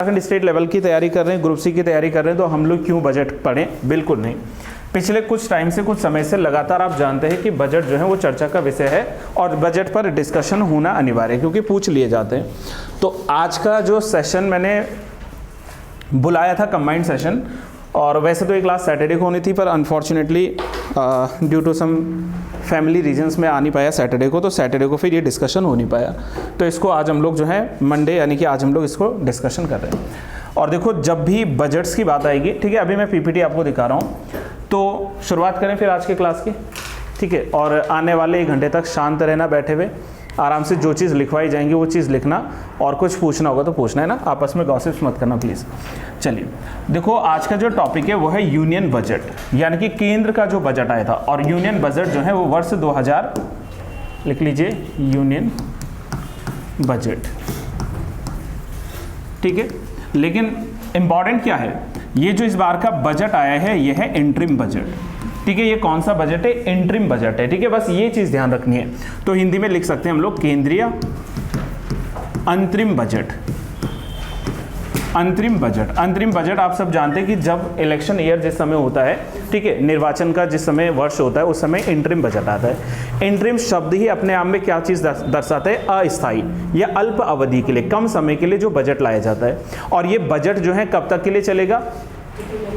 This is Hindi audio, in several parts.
स्टेट लेवल की तैयारी कर रहे हैं, ग्रुप सी की तैयारी कर रहे हैं, तो हम लोग क्यों बजट पढ़ें? बिल्कुल नहीं। पिछले कुछ टाइम से, कुछ समय से लगातार आप जानते हैं कि बजट जो है वो चर्चा का विषय है और बजट पर डिस्कशन होना अनिवार्य है क्योंकि पूछ लिए जाते हैं। तो आज का जो सेशन मैंने बुलाया था कंबाइंड सेशन, और वैसे तो ये क्लास सैटरडे को होनी थी पर unfortunately due to some family reasons में आ नहीं पाया सैटरडे को, तो सैटरडे को फिर ये डिस्कशन हो नहीं पाया। तो इसको आज हम लोग जो है मंडे यानी कि आज हम लोग इसको डिस्कशन कर रहे हैं। और देखो जब भी बजट्स की बात आएगी, ठीक है, अभी मैं पीपीटी आपको दिखा रहा हूँ, तो शुरुआत करें फिर आज के क्लास की, ठीक है। और आने वाले 1 घंटे तक शांत रहना, बैठे हुए आराम से जो चीज़ लिखवाई जाएंगी वो चीज़ लिखना, और कुछ पूछना होगा तो पूछना है ना, आपस में गॉसिप्स मत करना प्लीज़। चलिए देखो आज का जो टॉपिक है वो है यूनियन बजट, यानी कि केंद्र का जो बजट आया था। और यूनियन बजट जो है वो वर्ष 2000 लिख लीजिए, यूनियन बजट, ठीक है। लेकिन इंपॉर्टेंट क्या है, ये जो इस बार का बजट आया है ये है इंटरिम बजट, ठीक है। ये कौन सा बजट है? इंटरिम बजट है, ठीक है। बस ये चीज ध्यान रखनी है। तो हिंदी में लिख सकते हैं हम लोग केंद्रीय अंतरिम बजट। अंतरिम बजट, अंतरिम बजट आप सब जानते हैं कि जब इलेक्शन ईयर जिस समय होता है, ठीक है, निर्वाचन का जिस समय वर्ष होता है उस समय इंटरिम बजट आता है। इंटरिम शब्द ही अपने आप में क्या चीज दर्शाता है? अस्थायी या अल्प अवधि के लिए, कम समय के लिए जो बजट लाया जाता है। और ये बजट जो है कब तक के लिए चलेगा?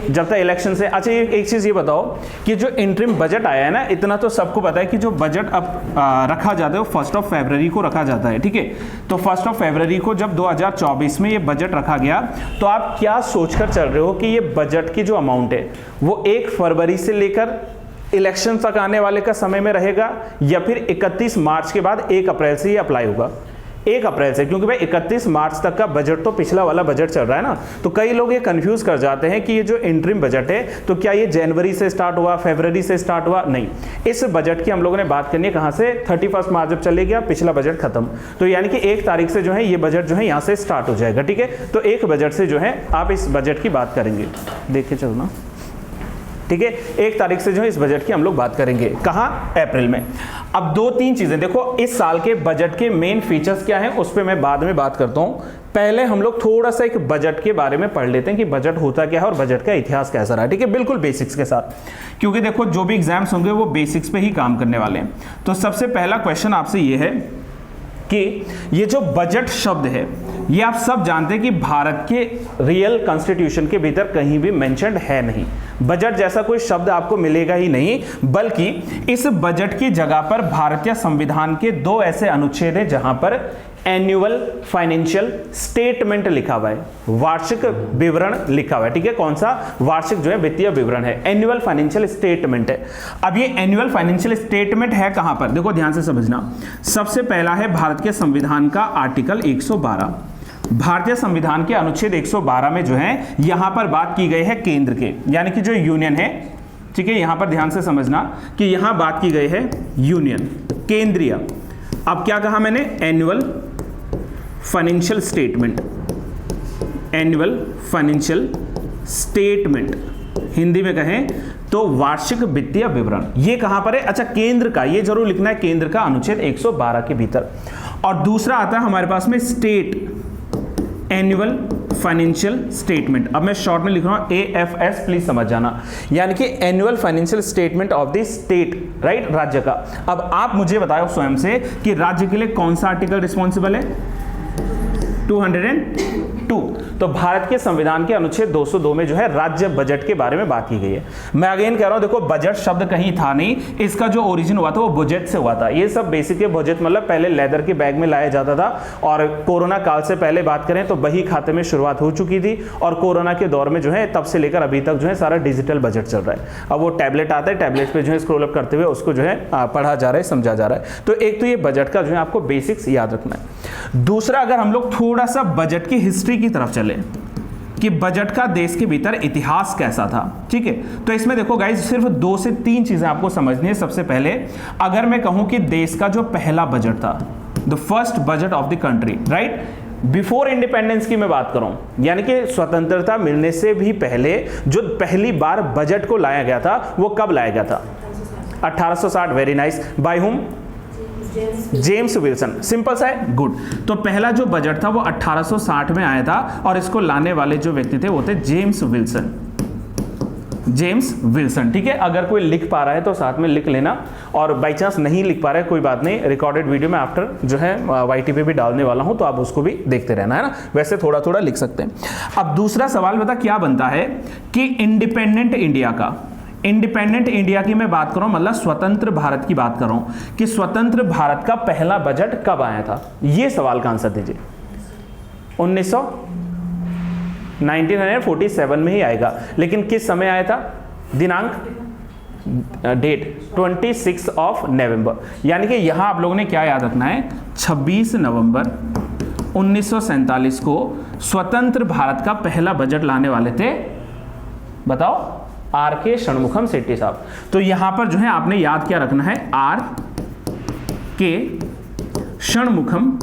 जब तक इलेक्शन से। अच्छा एक चीज ये बताओ कि जो इंटरिम बजट आया है ना, इतना तो सबको पता है कि जो बजट अब रखा जाता है वो 1 फरवरी को रखा जाता है, ठीक है। तो 1 फरवरी को जब 2024 में ये बजट रखा गया, तो आप क्या सोचकर चल रहे हो कि ये बजट की जो अमाउंट है वो 1 फरवरी से लेकर इलेक्शन तक आने वाले का समय में रहेगा, या फिर 31 मार्च के बाद 1 अप्रैल से ही अप्लाई होगा? 1 अप्रैल से, क्योंकि भाई 31 मार्च तक का बजट तो पिछला वाला बजट चल रहा है ना। तो कई लोग ये कंफ्यूज कर जाते हैं कि ये जो इंटरिम बजट है तो क्या ये जनवरी से स्टार्ट हुआ, फरवरी से स्टार्ट हुआ? नहीं, इस बजट की हम लोगों ने बात करनी है कहां से? 31 मार्च जब चले गया पिछला बजट खत्म, तो यानी कि 1 तारीख से जो है ये बजट जो है यहां से स्टार्ट हो जाएगा, ठीक है। तो 1 बजट से जो है आप इस बजट की बात करेंगे, देख के चलना, ठीक है। 1 तारीख से जो है इस बजट की हम लोग बात करेंगे, कहां? अप्रैल में। अब 2-3 चीजें देखो, इस साल के बजट के मेन फीचर्स क्या हैं उस पर मैं बाद में बात करता हूं। पहले हम लोग थोड़ा सा एक बजट के बारे में पढ़ लेते हैं कि बजट होता क्या है और बजट का इतिहास कैसा रहा है, ठीक है, बिल्कुल बेसिक्स के साथ, क्योंकि देखो जो भी एग्जाम्स होंगे वो बेसिक्स पे ही काम करने वाले हैं। तो सबसे पहला क्वेश्चन आपसे ये है कि ये जो बजट शब्द है ये आप सब जानते हैं कि भारत के रियल कॉन्स्टिट्यूशन के भीतर कहीं भी मेंशन्ड है नहीं। बजट जैसा कोई शब्द आपको मिलेगा ही नहीं, बल्कि इस बजट की जगह पर भारतीय संविधान के 2 ऐसे अनुच्छेद हैं जहां पर एनुअल फाइनेंशियल स्टेटमेंट लिखा हुआ है, वार्षिक विवरण लिखा हुआ है, ठीक है। कौन सा? वार्षिक जो है वित्तीय विवरण है, एनुअल फाइनेंशियल स्टेटमेंट है। अब ये एनुअल फाइनेंशियल स्टेटमेंट है कहां पर? देखो ध्यान से समझना। सबसे पहला है भारत के संविधान का आर्टिकल 112। भारतीय संविधान के अनुच्छेद 112 में जो है यहां पर बात की गई है केंद्र के, यानी कि जो यूनियन है, ठीक है। यहां पर ध्यान से समझना कि यहां बात की गई है यूनियन, केंद्रीय। अब क्या कहा मैंने? Annual financial statement, annual financial statement, Hindi में कहें तो वार्षिक वित्तीय विवरण। ये कहां पर है? अच्छा केंद्र का, ये जरूर लिखना है, केंद्र का अनुच्छेद 112 के भीतर। और दूसरा आता है हमारे पास में स्टेट एनुअल फाइनेंशियल स्टेटमेंट। अब मैं शॉर्ट में लिख रहा हूं AFS, प्लीज समझ जाना, यानी कि annual financial statement of the state, right, राज्य का। अब आप मुझे बताओ स्वयं से कि राज्य के लिए कौन सा आर्टिकल रिस्पॉन्सिबल है? 202। तो भारत के संविधान के अनुच्छेद 202 में जो है राज्य बजट के बारे में बात की गई है। मैं अगेन कह रहा हूं, देखो बजट शब्द कहीं था नहीं, इसका जो ओरिजिन हुआ था वो बजट से हुआ था। ये सब बेसिक है। बजट मतलब पहले लेदर के बैग में लाया जाता था, और कोरोना काल से पहले बात करें तो बही खाते में शुरुआत हो चुकी थी, और कोरोना के दौर में जो है तब से लेकर अभी तक जो है सारा डिजिटल बजट चल रहा है। अब वो टैबलेट आता है, टैबलेट पे जो है स्क्रॉल अप करते हुए उसको जो है पढ़ा जा रहा है, समझा जा रहा है। तो एक तो ये बजट का जो है आपको बेसिक्स याद रखना है। दूसरा, अगर हम लोग थोड़ा सा बजट की हिस्ट्री की तरफ चले कि बजट का देश के भीतर इतिहास कैसा था, ठीक है, तो इसमें देखो गाइस सिर्फ 2 से 3 चीजें आपको समझनी है। सबसे पहले अगर मैं कहूं कि देश का जो पहला बजट था, the first budget of the country, right, before independence की मैं बात करूं, यानी कि स्वतंत्रता मिलने से भी पहले जो पहली बार बजट को लाया गया था वो कब लाया गया था? 1860। Very nice. By whom? James Wilson, simple सा है, गुड। तो पहला जो बजट था वो 1860 में आया था और इसको लाने वाले जो व्यक्ति थे वो थे जेम्स विल्सन, जेम्स विल्सन। ठीक है, अगर कोई लिख पा रहा है तो साथ में लिख लेना, और बाई चांस नहीं लिख पा रहा है कोई बात नहीं, रिकॉर्डेड वीडियो में आफ्टर जो है YT पे भी डालने वाला हूं, तो आप उसको भी देखते रहना, है ना। वैसे थोड़ा थोड़ा लिख सकते हैं। अब दूसरा सवाल बता क्या बनता है कि इंडिपेंडेंट इंडिया का, इंडिपेंडेंट इंडिया की मैं बात कर रहा हूं, मतलब स्वतंत्र भारत की बात कर रहा हूं कि स्वतंत्र भारत का पहला बजट कब आया था, ये सवाल का आंसर दीजिए। 1947 में ही आएगा, लेकिन किस समय आया था, दिनांक, डेट 26 ऑफ नवंबर, यानी कि यहां आप लोगों ने क्या याद रखना है, 26 नवंबर 1947 को स्वतंत्र भारत का पहला बजट लाने वाले थे, बताओ, RK षणमुखम शेट्टी साहब। तो यहां पर जो है आपने याद क्या रखना है, RK षणमुखम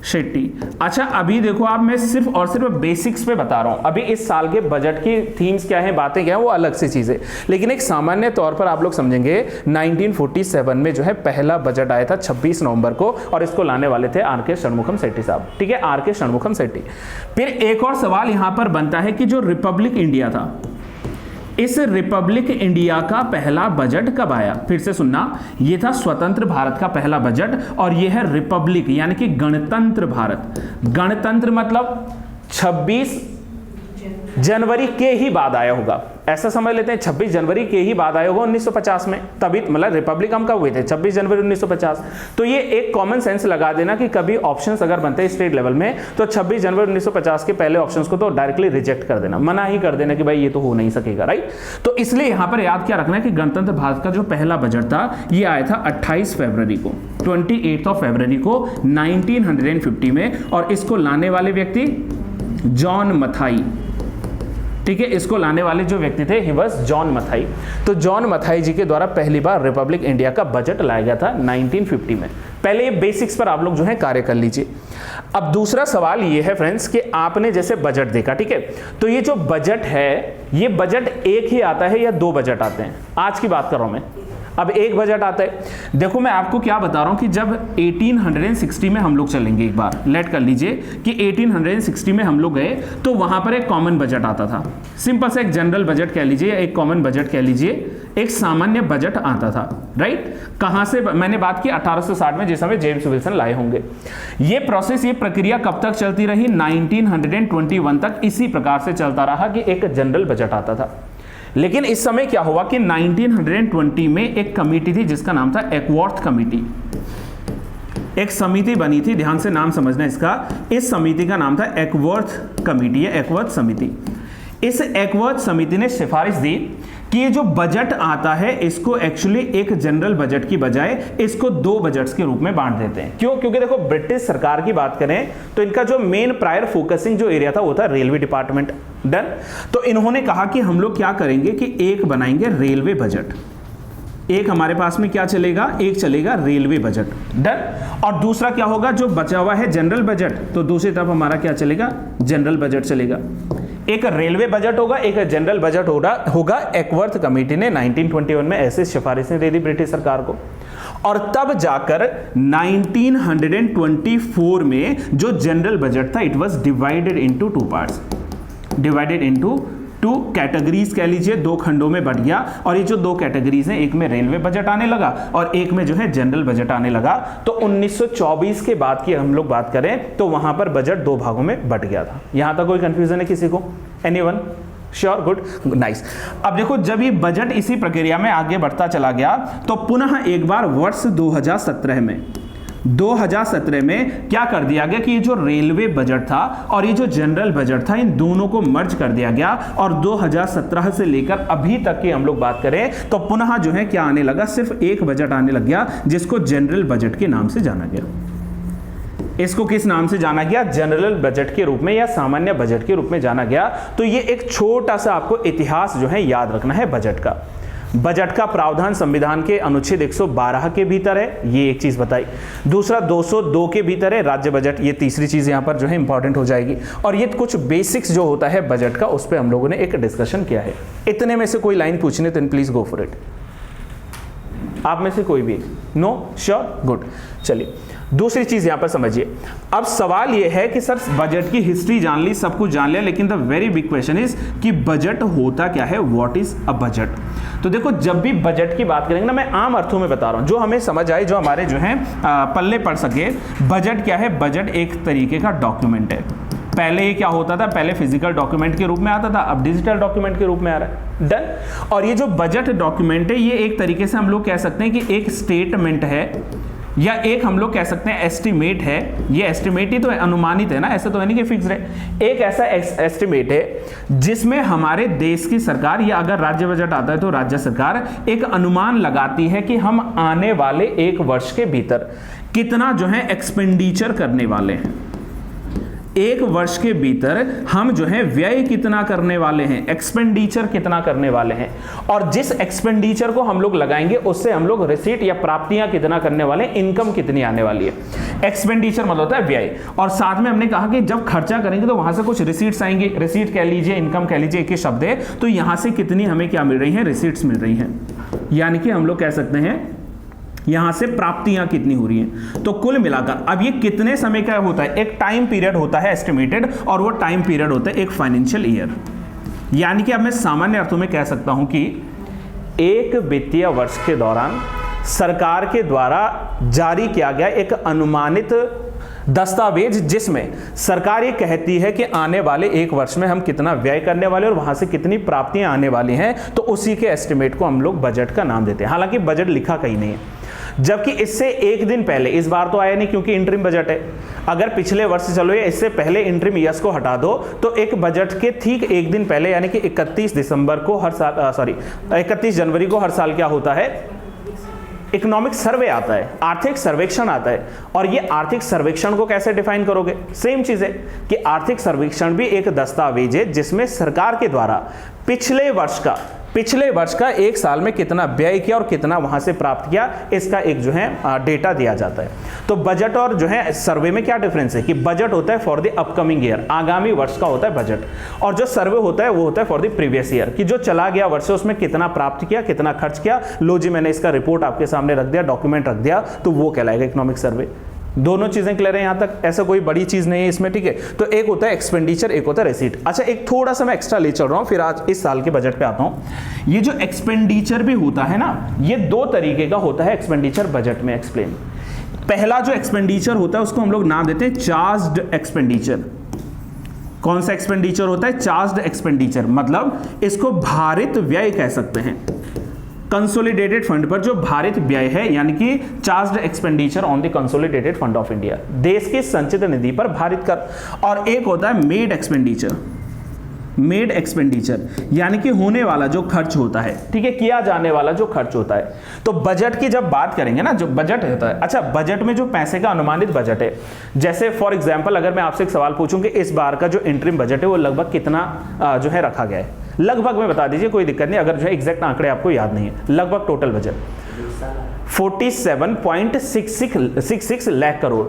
शेट्टी। अच्छा अभी देखो आप, मैं सिर्फ और सिर्फ बेसिक्स पे बता रहा हूं, अभी इस साल के बजट की थीम्स क्या है, बातें क्या है, वो अलग सी चीज है, लेकिन एक सामान्य तौर पर आप लोग समझेंगे 1947 में जो है पहला बजट आया था 26 नवंबर को, और इसको लाने वाले थे RK षणमुखम शेट्टी साहब। ठीक है, RK षणमुखम शेट्टी। फिर एक और सवाल यहां पर बनता है कि जो रिपब्लिक इंडिया था, इस रिपब्लिक इंडिया का पहला बजट कब आया, फिर से सुनना, यह था स्वतंत्र भारत का पहला बजट, और यह है रिपब्लिक यानी कि गणतंत्र भारत। गणतंत्र मतलब 26 जनवरी के ही बाद आया होगा, ऐसा समझ लेते हैं, 26 जनवरी के ही बाद आया होगा 1950 में, तभी मतलब रिपब्लिक हम कब हुए थे, 26 जनवरी 1950। तो ये एक कॉमन सेंस लगा देना कि कभी ऑप्शंस अगर बनते हैं स्टेट लेवल में तो 26 जनवरी 1950 के पहले ऑप्शंस को तो डायरेक्टली रिजेक्ट कर देना, मना ही कर देना कि भाई ये तो हो नहीं सकेगा, राइट। तो इसलिए यहां पर याद क्या रखना है कि गणतंत्र भारत का जो पहला बजट था ये आया था 28 फरवरी को, 28 ऑफ फरवरी को 1950 में, और इसको लाने वाले व्यक्ति जॉन मथाई। ठीक है, इसको लाने वाले जो व्यक्ति थे ही वाज जॉन मथाई। तो जॉन मथाई जी के द्वारा पहली बार रिपब्लिक इंडिया का बजट लाया गया था 1950 में। पहले ये बेसिक्स पर आप लोग जो है कार्य कर लीजिए। अब दूसरा सवाल ये है फ्रेंड्स कि आपने जैसे बजट देखा, ठीक है, तो ये जो बजट है, ये बजट एक ही आता है या दो बजट आते हैं, आज की बात कर रहा हूं मैं। अब एक बजट आता है, देखो मैं आपको क्या बता रहा हूं कि जब 1860 में हम लोग चलेंगे, एक बार लेट कर लीजिए कि 1860 में हम लोग गए तो वहां पर एक कॉमन बजट आता था, सिंपल सा एक जनरल बजट कह लीजिए, एक कॉमन बजट कह लीजिए, एक सामान्य बजट आता था, राइट। कहां से मैंने बात की, 1860 में, जिस समय जेम्स विल्सन लाए होंगे। ये प्रोसेस, ये प्रक्रिया कब तक चलती रही, 1921 तक इसी प्रकार से चलता रहा कि एक जनरल बजट आता था। लेकिन इस समय क्या हुआ कि 1920 में एक कमेटी थी जिसका नाम था एकवर्थ कमेटी, एक समिति बनी थी, ध्यान से नाम समझना इसका, इस समिति का नाम था एकवर्थ कमेटी या एकवर्थ समिति। इस एकवर्थ समिति ने सिफारिश दी कि ये जो बजट आता है इसको एक्चुअली एक जनरल बजट की बजाय इसको दो बजट्स के रूप में बांट देते हैं। क्यों? क्योंकि देखो ब्रिटिश सरकार की बात करें तो इनका जो मेन प्रायर फोकसिंग जो एरिया था वो था रेलवे डिपार्टमेंट। डन। तो इन्होंने कहा कि हम लोग क्या करेंगे कि एक बनाएंगे रेलवे बजट, एक हमारे पास में क्या चलेगा, एक चलेगा रेलवे बजट। डन। और दूसरा क्या होगा, जो बचा हुआ है जनरल बजट, तो दूसरी तरफ हमारा क्या चलेगा, जनरल बजट चलेगा। एक रेलवे बजट होगा, एक जनरल बजट होगा। एकवर्थ कमेटी ने 1921 में ऐसे सिफारिशें दे दी ब्रिटिश सरकार को, और तब जाकर 1924 में जो जनरल बजट था it was divided into two parts, divided into two categories कह लीजिए, दो खंडों में बढ़ गया। और ये जो दो कैटेगरीज हैं, एक में रेलवे बजट आने लगा और एक में जो है जनरल बजट आने लगा। तो 1924 के बाद की हम लोग बात करें तो वहां पर बजट दो भागों में बट गया था। यहां तक कोई कंफ्यूजन है किसी को? एनीवन? Sure, good, nice. अब देखो जब ये बजट इसी प्रक्रिया में आगे बढ़ता चला गया तो पुनः एक बार वर्ष 2017 में क्या कर दिया गया कि ये जो रेलवे बजट था और ये जो जनरल बजट था इन दोनों को मर्ज कर दिया गया। और 2017 से लेकर अभी तक की हम लोग बात करें तो पुनः जो है क्या आने लगा, सिर्फ एक बजट आने लग गया जिसको जनरल बजट के नाम से जाना गया। इसको किस नाम से जाना गया? जनरल बजट के रूप में या सामान्य बजट के रूप में जाना गया। तो ये एक छोटा सा आपको इतिहास जो है याद रखना है बजट का। बजट का प्रावधान संविधान के अनुच्छेद 112 के भीतर है, ये एक चीज बताई। दूसरा 202 के भीतर है राज्य बजट, ये तीसरी चीज यहां पर जो है इंपॉर्टेंट हो जाएगी। और ये कुछ बेसिक्स जो होता है बजट का उस पर हम लोगों ने एक डिस्कशन किया है। इतने में से कोई लाइन पूछने तो प्लीज गो फॉर इट। आप में से कोई भी? नो? Sure, good. चलिए दूसरी चीज यहां पर समझिए। अब सवाल यह है कि सर बजट की हिस्ट्री जान ली, सब कुछ जान लिया, लेकिन the very big question is कि बजट होता क्या है? What is a budget? तो देखो जब भी बजट की बात करेंगे ना, मैं आम अर्थों में बता रहा हूं जो हमें समझ आए, जो हमारे जो है पल्ले पड़ सके। बजट क्या है? बजट एक तरीके का डॉक्यूमेंट है। पहले ये क्या होता था? पहले फिजिकल डॉक्यूमेंट के रूप में आता था, अब डिजिटल डॉक्यूमेंट के रूप में आ रहा है। डन। और ये जो बजट डॉक्यूमेंट है, ये एक तरीके से हम लोग कह सकते हैं कि एक स्टेटमेंट है, या एक हम लोग कह सकते हैं एस्टिमेट है। ये एस्टिमेट ही तो है, अनुमानित है ना, ऐसा तो है नहीं कि फिक्स है। एक ऐसा एस्टिमेट है जिसमें हमारे देश की सरकार, या अगर राज्य बजट आता है तो राज्य सरकार एक अनुमान लगाती है कि हम आने वाले एक वर्ष के भीतर कितना जो है एक्सपेंडिचर करने वाले हैं। एक वर्ष के भीतर हम जो है व्यय कितना करने वाले हैं, एक्सपेंडिचर कितना करने वाले हैं, और जिस एक्सपेंडिचर को हम लोग लगाएंगे उससे हम लोग रिसीट या प्राप्तियां कितना करने वाले हैं, इनकम कितनी आने वाली है। एक्सपेंडिचर मतलब होता है व्यय, और साथ में हमने कहा कि जब खर्चा करेंगे तो वहां से कुछ रिसीट्स आएंगे। रिसीट कह लीजिए, इनकम कह लीजिए, एक ही शब्द है। तो यहां से कितनी हमें क्या मिल रही है? रिसीट्स मिल रही हैं, यानी कि हम लोग कह सकते हैं यहां से प्राप्तियां कितनी हो रही हैं। तो कुल मिलाकर अब ये कितने समय का होता है? एक टाइम पीरियड होता है एस्टिमेटेड, और वो टाइम पीरियड होता है एक फाइनेंशियल ईयर। यानी कि अब मैं सामान्य अर्थों में कह सकता हूं कि एक वित्तीय वर्ष के दौरान सरकार के द्वारा जारी किया गया एक अनुमानित दस्तावेज, जिसमें सरकार ये कहती है कि आने वाले एक वर्ष में हम कितना व्यय करने वाले और वहां से कितनी प्राप्तियां आने वाली हैं, तो उसी के एस्टिमेट को हम लोग बजट का नाम देते हैं। हालांकि बजट लिखा कहीं नहीं है, जबकि इससे एक दिन पहले, इस बार तो आया नहीं क्योंकि इंटरिम बजट है, अगर पिछले वर्ष चलो या इससे पहले इंटरिम ईयर्स को हटा दो, तो एक बजट के ठीक एक दिन पहले यानी कि 31 दिसंबर को हर साल 31 जनवरी को हर साल क्या होता है? इकोनॉमिक सर्वे आता है, आर्थिक सर्वेक्षण आता है। और ये आर्थिक सर्वेक्षण को कैसे डिफाइन करोगे? सेम चीज है कि आर्थिक सर्वेक्षण भी एक दस्तावेज है जिसमें सरकार के द्वारा पिछले वर्ष का एक साल में कितना व्यय किया और कितना वहां से प्राप्त किया, इसका एक जो है डेटा दिया जाता है। तो बजट और जो है सर्वे में क्या डिफरेंस है कि बजट होता है फॉर द अपकमिंग ईयर, आगामी वर्ष का होता है बजट, और जो सर्वे होता है वो होता है फॉर द प्रीवियस ईयर, कि जो चला गया वर्ष है उसमें कितना प्राप्त किया, कितना खर्च किया। लो जी, मैंने इसका रिपोर्ट आपके सामने रख दिया, डॉक्यूमेंट रख दिया, तो वो कहलाएगा इकोनॉमिक सर्वे। दोनों चीजें क्लियर है यहां तक? ऐसा कोई बड़ी चीज नहीं है इसमें, ठीक है। तो एक होता है एक्सपेंडिचर, एक होता है रिसीट। अच्छा, एक थोड़ा सा मैं एक्स्ट्रा ले चल रहा हूं, फिर आज इस साल के बजट पे आता हूं। ये जो एक्सपेंडिचर भी होता है ना, ये दो तरीके का होता है एक्सपेंडिचर बजट में एक्सप्लेन। पहला जो एक्सपेंडिचर होता है उसको हम लोग नाम देते हैं चार्ज्ड एक्सपेंडिचर। कौन सा एक्सपेंडिचर होता है? चार्ज्ड एक्सपेंडिचर, मतलब इसको भारित व्यय कह सकते हैं। कंसोलिडेटेड फंड पर जो भारित व्यय है, यानी कि charged expenditure on the consolidated fund of India, देश की संचित निधि पर भारित कर। और एक होता है मेड एक्सपेंडिचर। मेड एक्सपेंडिचर यानी कि होने वाला जो खर्च होता है, ठीक है, किया जाने वाला जो खर्च होता है। तो बजट की जब बात करेंगे ना, जो बजट होता है, अच्छा बजट में जो पैसे का अनुमानित बजट है, जैसे फॉर एग्जांपल अगर मैं आपसे एक सवाल पूछूं कि इस बार का जो इंटरिम बजट है वो लगभग कितना जो है रखा गया है, लगभग में बता दीजिए, कोई दिक्कत नहीं अगर जो है एग्जैक्ट आंकड़े आपको याद नहीं है। लगभग टोटल बजट 47.66 लाख करोड़,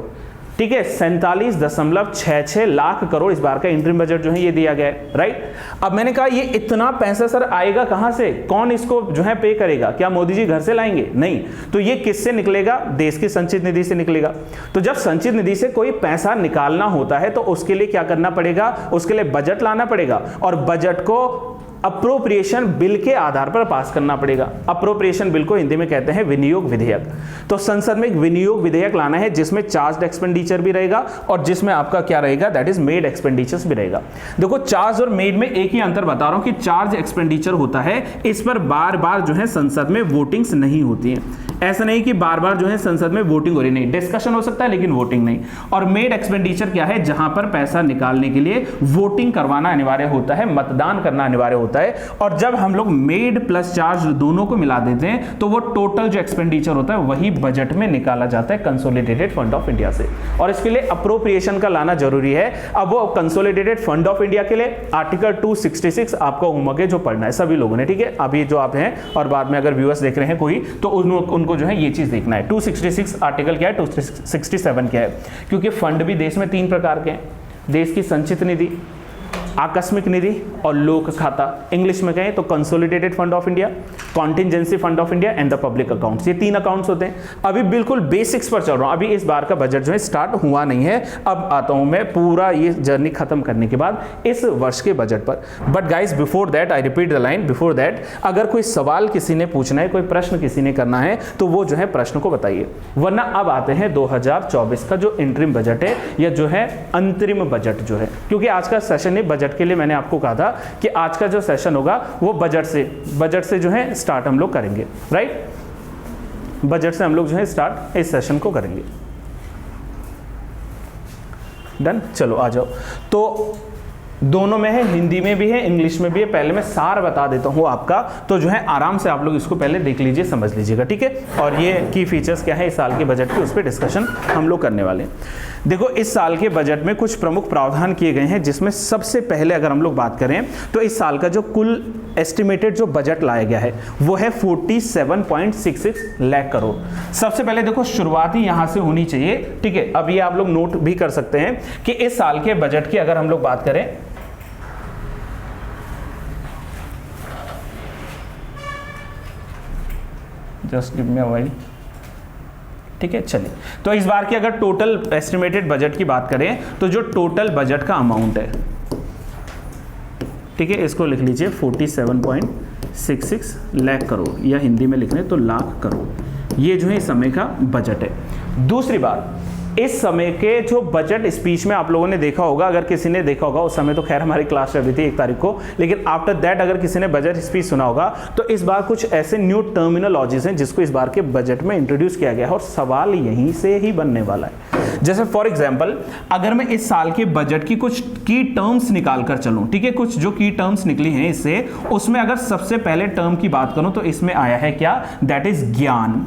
ठीक है, 47.66 लाख करोड़ इस बार का इंटरिम बजट जो है ये दिया गया है, राइट। अब मैंने कहा ये इतना पैसा सर आएगा कहां से, कौन इसको जो है पे करेगा? क्या मोदी जी घर से लाएंगे? नहीं। तो ये किससे निकलेगा? देश की संचित निधि से निकलेगा। तो जब संचित निधि से कोई पैसा निकालना होता है तो उसके लिए क्या करना पड़ेगा? उसके लिए बजट लाना पड़ेगा, और बजट को अप्रोप्रिएशन बिल के आधार पर पास करना पड़ेगा। अप्रोप्रिएशन बिल को हिंदी में कहते हैं विनियोग विधेयक। तो संसद में एक विनियोग विधेयक लाना है जिसमें चार्ज एक्सपेंडिचर भी रहेगा और जिसमें आपका क्या रहेगा, दैट इज मेड एक्सपेंडिचर्स भी रहेगा। देखो चार्ज और मेड में एक ही अंतर बता रहा हूं कि चार्ज एक्सपेंडिचर होता है, इस पर बार बार जो है संसद में वोटिंग्स नहीं होती है। ऐसा नहीं कि बार बार जो है संसद में वोटिंग हो रही, नहीं, डिस्कशन हो सकता है लेकिन वोटिंग नहीं। और मेड एक्सपेंडिचर क्या है? जहां पर पैसा निकालने के लिए वोटिंग करवाना अनिवार्य होता है, मतदान करना अनिवार्य होता है। और जब हम लोग मेड प्लस चार्ज दोनों को मिला देते हैं तो वो टोटल जो एक्सपेंडिचर होता है वही बजट में निकाला जाता है कंसोलिडेटेड फंड ऑफ इंडिया से। और इसके लिए अप्रोप्रिएशन का लाना जरूरी है। अब वो कंसोलिडेटेड फंड ऑफ इंडिया के लिए आर्टिकल 266 आपको होमवर्क है जो पढ़ना है सभी लोगों ने, ठीक है। अभी जो आप हैं और बाद में अगर व्यूअर्स देख रहे हैं कोई, तो उनको जो है ये चीज देखना है। 266 आर्टिकल क्या है, 267 क्या है, क्योंकि फंड भी देश में तीन प्रकार के हैं। देश की संचित निधि, आकस्मिक निधि और लोक खाता, इंग्लिश में कहें तो consolidated fund of India, contingency fund of India and the public accounts, ये 3 अकाउंट्स होते हैं। अभी बिल्कुल बेसिक्स पर चल रहा हूं, अभी इस बार का बजट जो है स्टार्ट हुआ नहीं है, अब आता हूं मैं पूरा ये जर्नी खत्म करने के बाद इस वर्ष के बजट पर। But guys before that I repeat the line, before that अगर कोई सवाल किसी ने पूछना है, कोई प्रश्न किसी ने करना है तो वो जो है प्रश्न को बताइए, वरना अब आते हैं 2024 का जो इंटरिम बजट है या जो है अंतरिम बजट जो है, क्योंकि आज का सेशन है बजट के लिए, मैंने आपको कहा था कि आज का जो सेशन होगा वो बजट से जो है स्टार्ट हम लोग करेंगे, राइट। बजट से हम लोग जो है स्टार्ट इस सेशन को करेंगे। डन, चलो आ जाओ। तो दोनों में है, हिंदी में भी है, इंग्लिश में भी है। पहले मैं सार बता देता हूं आपका, तो जो है आराम से आप लोग इसको पहले देख लीजिए, समझ लीजिएगा, ठीक है। और ये की फीचर्स क्या है इस साल के बजट के, उस पर डिस्कशन हम लोग करने वाले हैं। देखो, इस साल के बजट में कुछ प्रमुख प्रावधान किए गए हैं, जिसमें सबसे पहले अगर हम लोग बात करें तो इस साल का जो कुल एस्टिमेटेड जो बजट लाया गया है वो है 47.66 लाख करोड़। सबसे पहले देखो शुरुआती यहां से होनी चाहिए, ठीक है। अब ये आप लोग नोट भी कर सकते हैं कि इस साल के बजट की अगर हम लोग बात करें, just give me a while, ठीक है। चलिए, तो इस बार की अगर टोटल एस्टिमेटेड बजट की बात करें तो जो टोटल बजट का अमाउंट है, ठीक है, इसको लिख लीजिए 47.66 लाख करोड़, या हिंदी में लिख रहे हैं तो लाख करोड़। ये जो है इस समय का बजट है। दूसरी बात, इस समय के जो बजट स्पीच में आप लोगों ने देखा होगा, अगर किसी ने देखा होगा, उस समय तो खैर हमारी क्लास चल रही थी 1 तारीख को, लेकिन आफ्टर दैट अगर किसी ने बजट स्पीच सुना होगा तो इस बार कुछ ऐसे न्यू टर्मिनोलॉजीज हैं जिसको इस बार के बजट में इंट्रोड्यूस किया गया है, और सवाल यहीं से ही बनने वाला है। जैसे फॉर एग्जाम्पल, अगर मैं इस साल के बजट की कुछ की टर्म्स निकाल कर चलूं, ठीक है, कुछ जो की टर्म्स निकली हैं इससे, उसमें अगर सबसे पहले टर्म की बात करूं तो इसमें आया है क्या, दैट इज ज्ञान।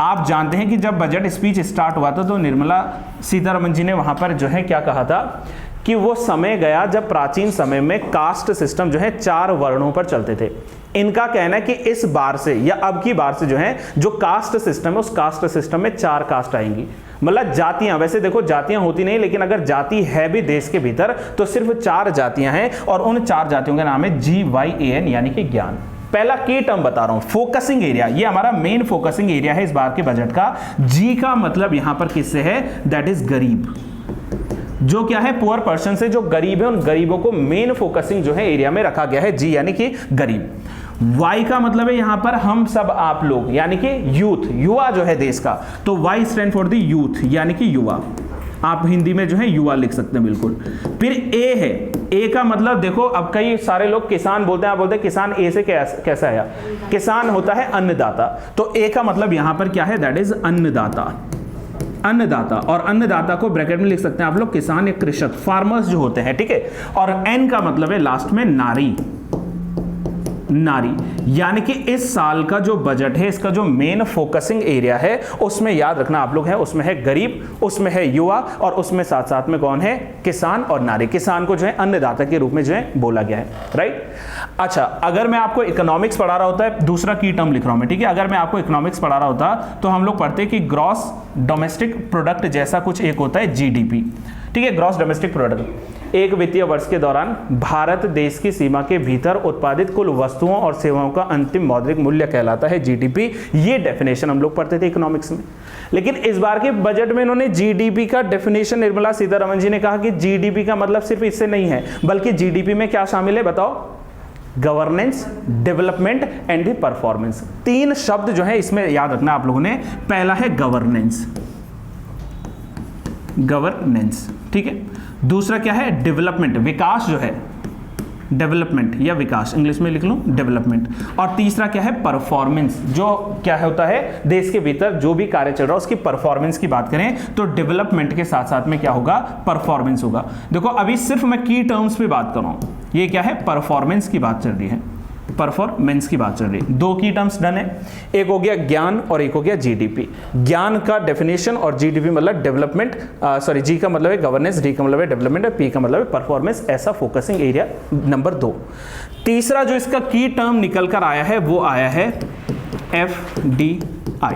आप जानते हैं कि जब बजट स्पीच स्टार्ट हुआ था तो निर्मला सीतारमण जी ने वहां पर जो है क्या कहा था कि वो समय गया जब प्राचीन समय में कास्ट सिस्टम जो है 4 वर्णों पर चलते थे। इनका कहना है कि इस बार से या अब की बार से जो है जो कास्ट सिस्टम है, उस कास्ट सिस्टम में 4 कास्ट आएंगी, मतलब जातियां। वैसे देखो जातियां होती नहीं, लेकिन अगर जाति है भी देश के भीतर तो सिर्फ 4 जातियां हैं, और उन 4 जातियों का नाम है GYAN, यानी कि ज्ञान। पहला की टर्म बता रहा हूं, फोकसिंग एरिया, ये हमारा मेन फोकसिंग एरिया है इस बार के बजट का। जी का मतलब यहां पर किससे है, दैट इज गरीब। जो क्या है, पुअर पर्सन से, जो गरीब है, उन गरीबों को मेन फोकसिंग जो है एरिया में रखा गया है, जी यानी कि गरीब। वाई का मतलब है यहां पर हम सब आप लोग, यानी कि यूथ, युवा जो है देश का, तो Y stand for the youth, यानी कि युवा। आप हिंदी में जो है युवा लिख सकते हैं बिल्कुल। फिर ए है, ए का मतलब देखो, अब कई सारे लोग किसान बोलते हैं, आप बोलते हैं किसान ए से कैसा आया, किसान होता है अन्नदाता, तो ए का मतलब यहां पर क्या है, दैट इज अन्नदाता, अन्नदाता। और अन्नदाता को ब्रैकेट में लिख सकते हैं आप लोग किसान या कृषक, फार्मर्स जो होते हैं, ठीक है। और एन का मतलब है लास्ट में नारी, नारी, यानी कि इस साल का जो बजट है इसका जो मेन फोकसिंग एरिया है उसमें याद रखना आप लोग है, उसमें है गरीब, उसमें है युवा, और उसमें साथ साथ में कौन है, किसान और नारी। किसान को जो है अन्नदाता के रूप में जो है बोला गया है, राइट। अच्छा, अगर मैं आपको इकोनॉमिक्स पढ़ा रहा होता है, दूसरा की टर्म लिख रहा हूं मैं, ठीक है, अगर मैं आपको इकोनॉमिक्स पढ़ा रहा होता तो हम लोग पढ़ते कि ग्रॉस डोमेस्टिक प्रोडक्ट जैसा कुछ एक होता है GDP, ठीक है, ग्रॉस डोमेस्टिक प्रोडक्ट। एक वित्तीय वर्ष के दौरान भारत देश की सीमा के भीतर उत्पादित कुल वस्तुओं और सेवाओं का अंतिम मौद्रिक मूल्य कहलाता है GDP। ये डेफिनेशन हम लोग पढ़ते थे इकोनॉमिक्स में, लेकिन इस बार के बजट में इन्होंने GDP का डेफिनेशन, निर्मला सीतारमण जी ने कहा कि GDP का मतलब सिर्फ इससे नहीं है, बल्कि GDP में क्या शामिल है बताओ, governance, development and the performance. 3 शब्द जो है इसमें याद रखना आप लोगों ने। पहला है गवर्नेंस, गवर्नेंस, ठीक है। दूसरा क्या है, डेवलपमेंट, विकास जो है, डेवलपमेंट या विकास, इंग्लिश में लिख लूं डेवलपमेंट। और तीसरा क्या है, परफॉर्मेंस, जो क्या होता है देश के भीतर जो भी कार्य चल रहा है उसकी परफॉर्मेंस की बात करें तो डेवलपमेंट के साथ साथ में क्या होगा, परफॉर्मेंस होगा। देखो अभी सिर्फ मैं की टर्म्स पे बात कर रहा हूं, ये क्या है, परफॉर्मेंस की बात चल रही है, परफॉर्मेंस की बात चल रही है। 2 की टर्म्स डन है, एक हो गया ज्ञान और एक हो गया GDP। ज्ञान का डेफिनेशन और GDP मतलब डेवलपमेंट, सॉरी जी का मतलब है गवर्नेंस, डी का मतलब है डेवलपमेंट और पी का मतलब है परफॉर्मेंस, ऐसा फोकसिंग एरिया नंबर 2। तीसरा जो इसका की टर्म निकल कर आया है वो आया है FDI,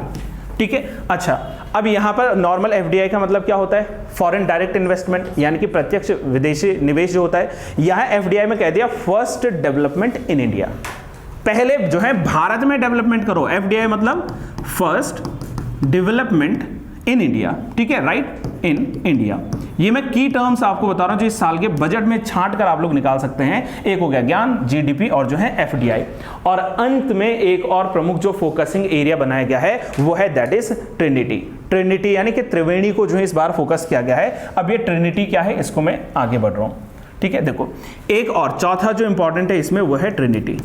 ठीक है। अच्छा, अब यहाँ पर नॉर्मल एफडीआई का मतलब क्या होता है, फॉरेन डायरेक्ट इन्वेस्टमेंट, यानी कि प्रत्यक्ष विदेशी निवेश जो होता है। यहाँ एफडीआई में कह दिया फर्स्ट डेवलपमेंट इन इंडिया, पहले जो है भारत में डेवलपमेंट करो। एफडीआई मतलब फर्स्ट डेवलपमेंट इन इंडिया, ठीक है, राइट, इन इंडिया। ये मैं की टर्म्स आपको बता रहा हूं जो इस साल के बजट में छांट कर आप लोग निकाल सकते हैं। एक हो गया ज्ञान, जीडीपी और जो है एफडीआई, और अंत में एक और प्रमुख जो फोकसिंग एरिया बनाया गया है वो है दैट इज ट्रिनिटी। ट्रिनिटी यानी कि त्रिवेणी को जो है इस बार फोकस किया गया है। अब ये ट्रिनिटी क्या है, इसको मैं आगे बढ़ रहा हूं, ठीक है। देखो एक और चौथा जो इंपॉर्टेंट है इसमें वो है ट्रिनिटी।